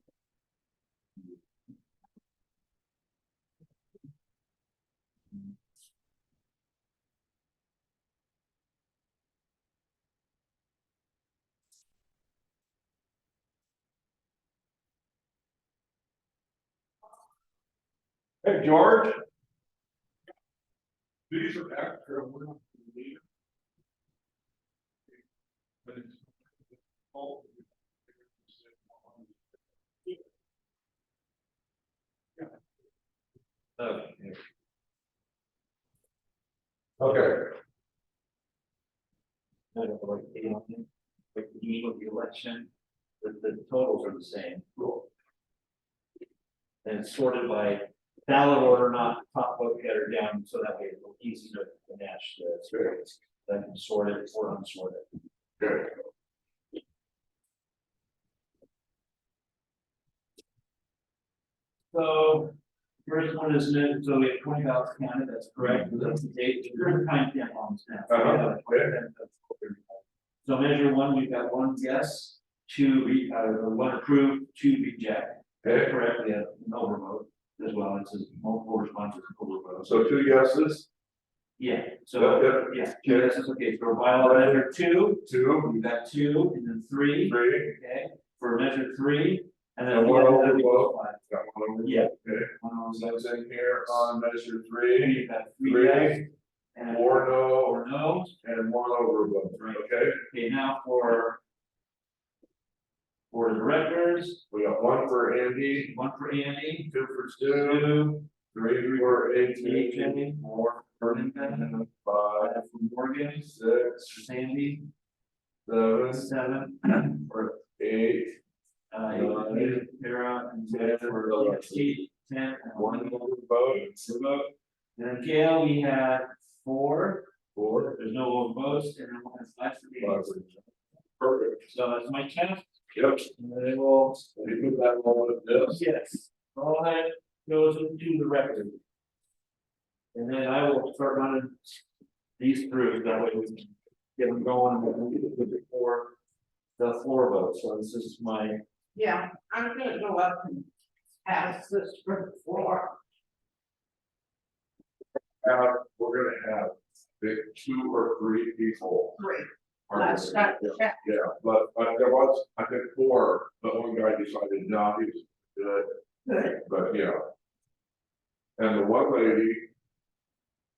Hey, George. These are extra. We're not gonna need it. But it's all- Okay. Like the eve of the election, the totals are the same. And it's sorted by ballot order, not top vote getter down, so that way it's easy to match the spirits. Then sort it or unsort it. Good. So, first one is, so we have 20 ballots counted, that's correct, that's the date, current time stamp on the stamp. So measure one, we've got one yes, one approved, two reject. Okay. Correct, we have an overvote as well, it says multiple responses, overvote. So 2 yeses, Yeah, so, yeah, two yeses, okay, for bylaw measure two, 2, we've got two, and then three, 3, okay, for measure three, and then. and one yeah, overvote. Got one overvote. Yeah. Okay. One of So those, it's in here on measure 3, you've got three yes, 3, and 4 no, or no, and 1 overvote. Okay, okay, now for the directors, we got 1 for Andy, one for Andy, 2 for Stu, two, 3 for AJ, AJ, more for Lincoln, and 5, five for Morgan, 6, Sandy, 7, seven, for 8, Kara, and 10 for Steve, 10, and 1 one overvote, And then Gail, we had 4, 4, there's no votes, and then one has less than 5. 8. Perfect. So that's my count, Yep. and then we'll, You put that all with this. yes, all that goes into the record. And then I will start running these through, that way we can get them going, and we'll do it before the floor vote, so this is my. Yeah, I'm gonna go up and pass this for the floor. We're gonna have the 2 or 3 people. Great. are That's gonna- not check. Yeah, but there was, I think 4, but one guy decided not, he was good, Good. but yeah. And the one lady,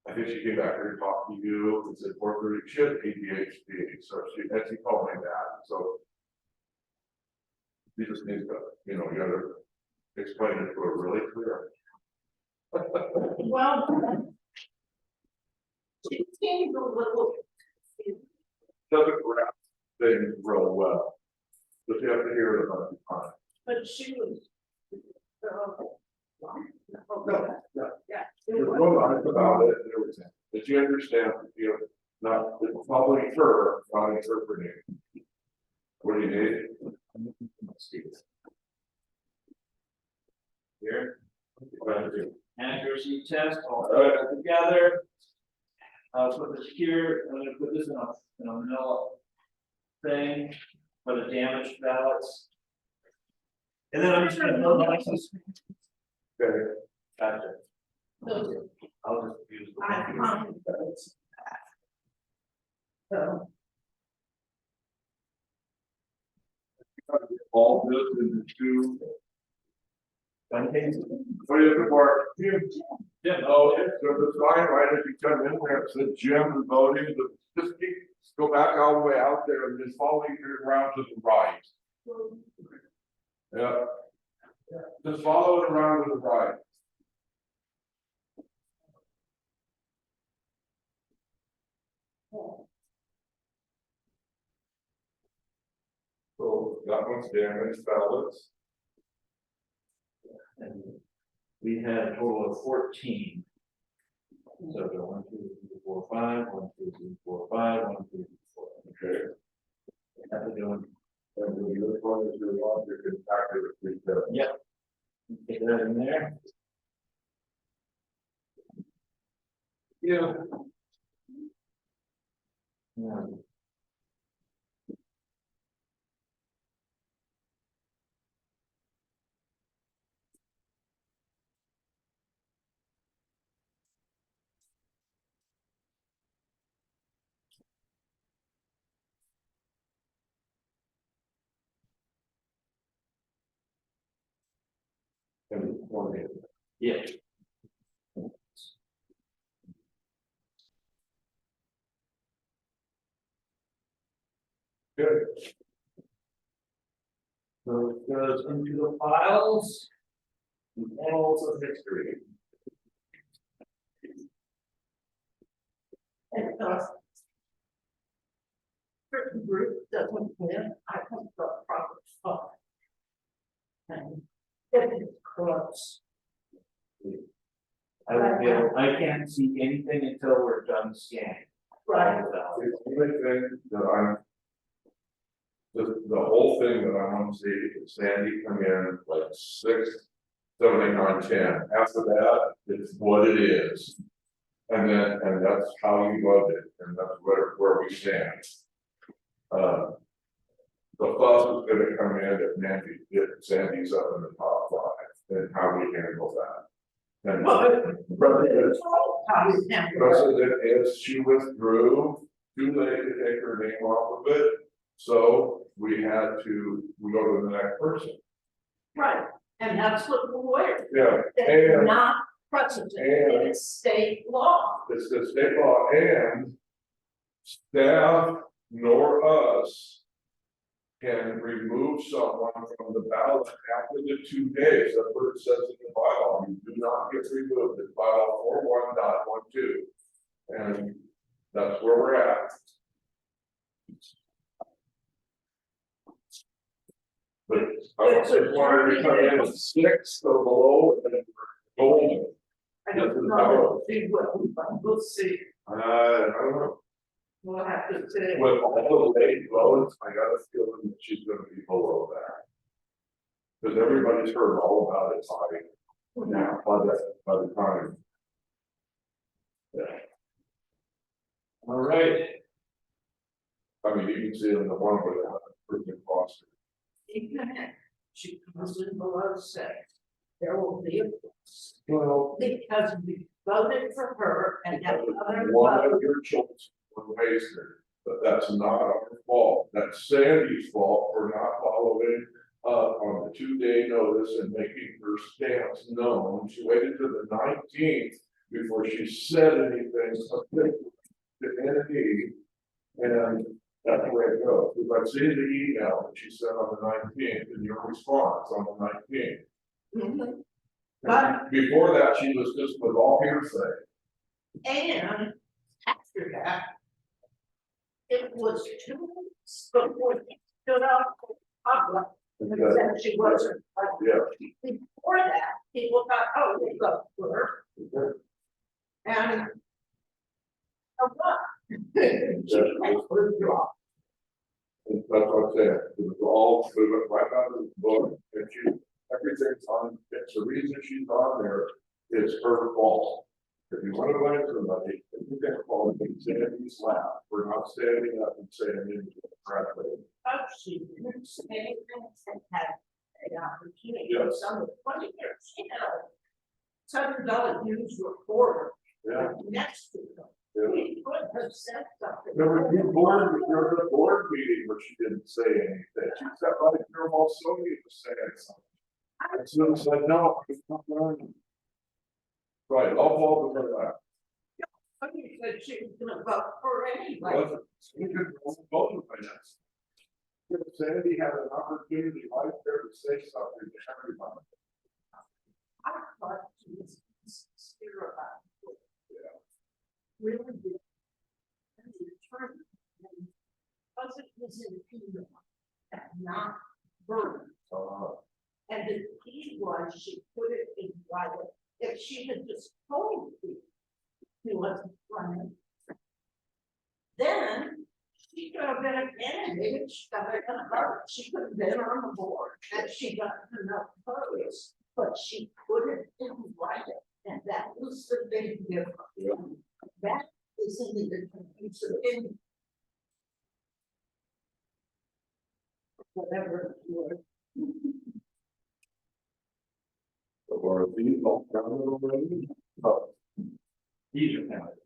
I think she came back here to talk to you, and said 430, she had ADHD, so she told me that, so. You just need to, you gotta explain it to her really clear. Well, She seemed a little. Doesn't grasp things real well. But you have to hear it about the time. But she was. No. Yeah. You're real nice about it and everything, but you understand, you know, not, it's probably her, not interpreting. What do you need? Here, What do you do? accuracy test, all that together. I'll put this here, I'm gonna put this in a manila thing for the damaged ballots. And then I'm just gonna build access. Okay, Gotcha. Those I'll just use the I one. find those. So, all this into two. One case. What are you looking for? Yeah. Oh, so the sign right as you come in there, it says Jim is voting, just keep, go back all the way out there and just follow it around to the right. Yeah. Just follow it around to the right. So that one's damaged ballots. And we had a total of 14. So the 1, 2, 3, 4, 5, 1, 2, 3, 4, 5, 1, 2, 3, 4. Okay. Have to do it. And then the other one is your logic and accuracy. Yep. Get that in there. Yeah. Yeah. And one is. Yeah. Good. So it goes into the files. The annals of history. and certain group doesn't win, I come from a proper spot. And if it's close. I won't be able, I can't see anything until we're done scanning. Right. The only thing that I'm. The whole thing that I want to see is Sandy come in like 6, 7, 8, 9, 10. After that, it's what it is. And then, and that's how you love it, and that's where we stand. The fuss is gonna come in if Sandy's up in the top 5, and how we handle that. And President is she withdrew, too late to take her name off of it, so we had to, we go to the next person. Right, and that's what we're, Yeah, it's and not precedent, it's state law. it's the state law and staff nor us can remove someone from the ballot after the 2 days. That's what it says in the bylaw. You do not get removed. It's bylaw 41.12. And that's where we're at. But I just wanted to come in at 6 or below and then golden. I don't know, they will, but we'll see, I don't know. we'll have to say. With all the late votes, I got a feeling that she's gonna be below that. Because everybody's heard all about it by now, by the time. Yeah, All right. I mean, you can see it in the one where the person Foster. Even if she comes in below 6, there will be a. Well, Because we voted for her and that other one vote. of your children was wasted, but that's not our fault. That's Sandy's fault for not following on the 2-day notice and making her stance known. She waited to the 19th before she said anything to any, and that's the way it goes. Because I've seen the email that she sent on the 19th and your response on the 19th. Mhm. But- Before that, she was just with all hearsay. And after that. It was 2 weeks before she stood up for public, and said she wasn't. Yeah. Before that, people thought, oh, they love her. And. Oh, what? She had her job. That's what I'm saying, it was all, we went right out of the book, and she, everything's on, it's the reason she's on there, is her fault. If you want to blame somebody, you can call it, Sandy's lap, we're not standing up and saying it correctly. Oh, she didn't say anything, and had an opportunity, Yes. some of the 20 years, you know. $7 news reporter Yeah. next to them. Yeah. He could have said something. There was a board meeting where she didn't say anything, she sat right there while Sonia was saying something. And so it's like, no, it's not learning. Right, all fall to her lap. Somebody said she was gonna vote for anybody. Wasn't, we could vote for finance. If Sandy had an opportunity right there to say something to everybody. I thought she was sincere about it. Yeah. Really did. And the attorney, and because it was in Peter, not Vernon. And the key was she put it in writing. If she had just told me he wasn't running, then she could have been a candidate. She could have been on the board, and she got enough votes. But she put it in writing, and that was the big difference. Yeah. That is in the difference in whatever it was. Or these all counted already? Oh. These are counted.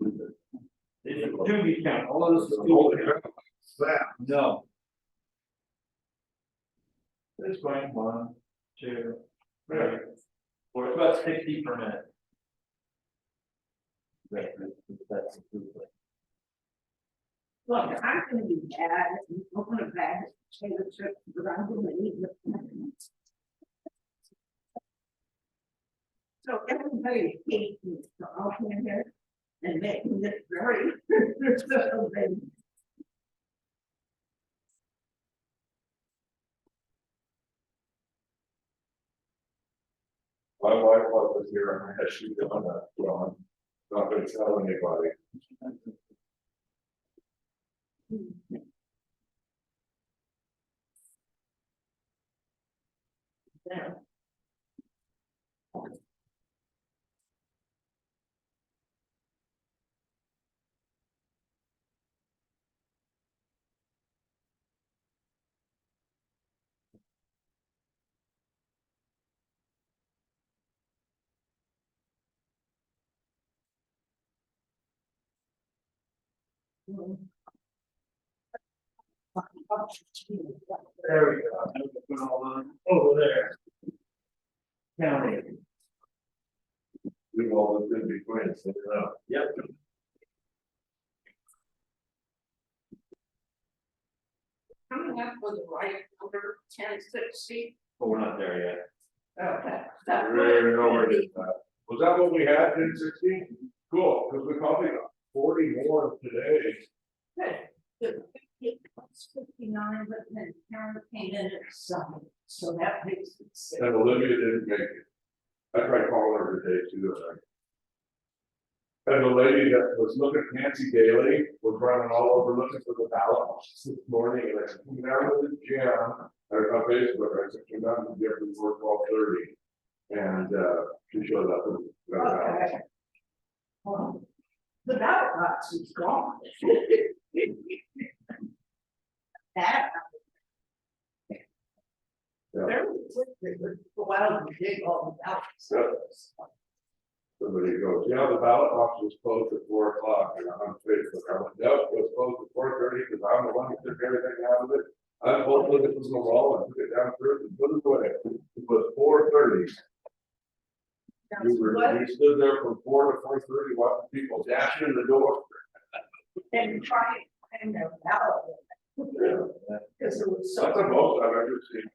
These are to be counted, all of this is Holy to be cow. That. counted. No. This going 1, 2, 3, 4, it's about 60 per minute. That's improvement. Look, I'm gonna be bad, and open a bag of potato chips, but I'm gonna eat the. So everybody hates me, so I'll come in here and make it very. So then, My wife was here and I had she done that, well, I'm not gonna tell anybody. yeah. There we go. I'm gonna put all on over there. Counting. We've all lived in between, so, Yep. Coming up with the right number, 1060. But we're not there yet. Okay. That's what we're it's nowhere gonna near be. that. Was that what we had in 16? Cool, because we probably got 40 more today. Good. It was 59, but then Karen came in at 7, so that makes it 6. And Olivia didn't make it. I tried calling her today too. And the lady that was looking, Nancy Daly, was running all over looking for the ballot boxes this morning, and I said, come down to the gym. I was on Facebook, I said, come down to the gym before 12:30. And she showed up and got a ballot. Okay. Well, the ballot box is gone. That. Yeah. Very quickly, go out and dig all the ballots. Somebody goes, yeah, the ballot box was closed at 4 o'clock, and I'm on Facebook, I went, nope, it was closed at 4:30, because I'm the one that took everything out of it. I pulled it from the wall and took it down through and put it away, it was 4:30. We stood there from 4 to 4:30, watching people dash in the door. And try and their ballot. Because it was so. That's the most I've ever seen.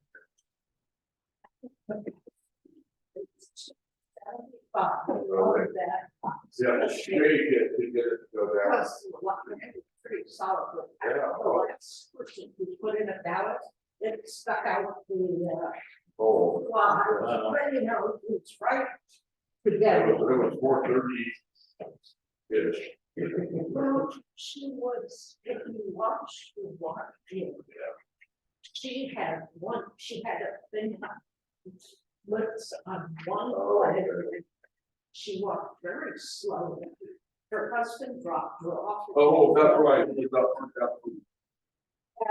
all of that. Yeah, shake it to get it to go down. Plus, pretty solid. Yeah. The last person who put in a ballot, it stuck out the, Oh. line, Wow. but you know, it's right It together. was 4:30. Ish. Well, she was, if you watch the walk, she had a thing, lips on one leg. She walked very slowly. Her husband dropped her off. Oh, that's right. It was up.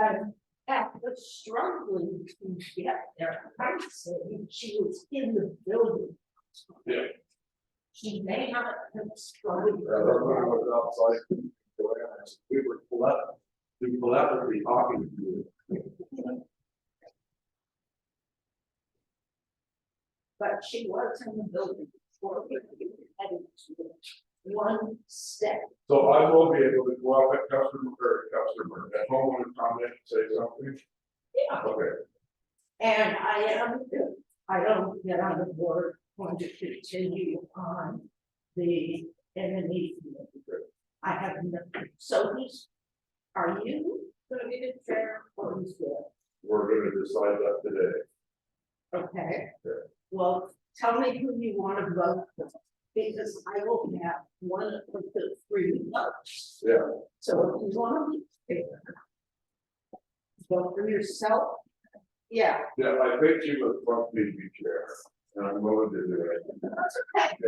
And after struggling to get there, I say she was in the building. Yeah. She may not have struggled. Yeah, that's when I was outside. We were collectively talking to you. But she was in the building before we headed to one step. So I will be able to go up at customer, at home on a comment, say something. Yeah. Okay. And I am, if I don't get on the board, going to continue on the enemy. I have nothing. So are you gonna be the chair or who's there? We're gonna decide that today. Okay. Yeah. Well, tell me who you want to vote for, because I will have one of the three votes. Yeah. So if you want to be fair, vote for yourself. Yeah, Yeah, I think you would want me to be chair, and I'm willing to do it. that's okay.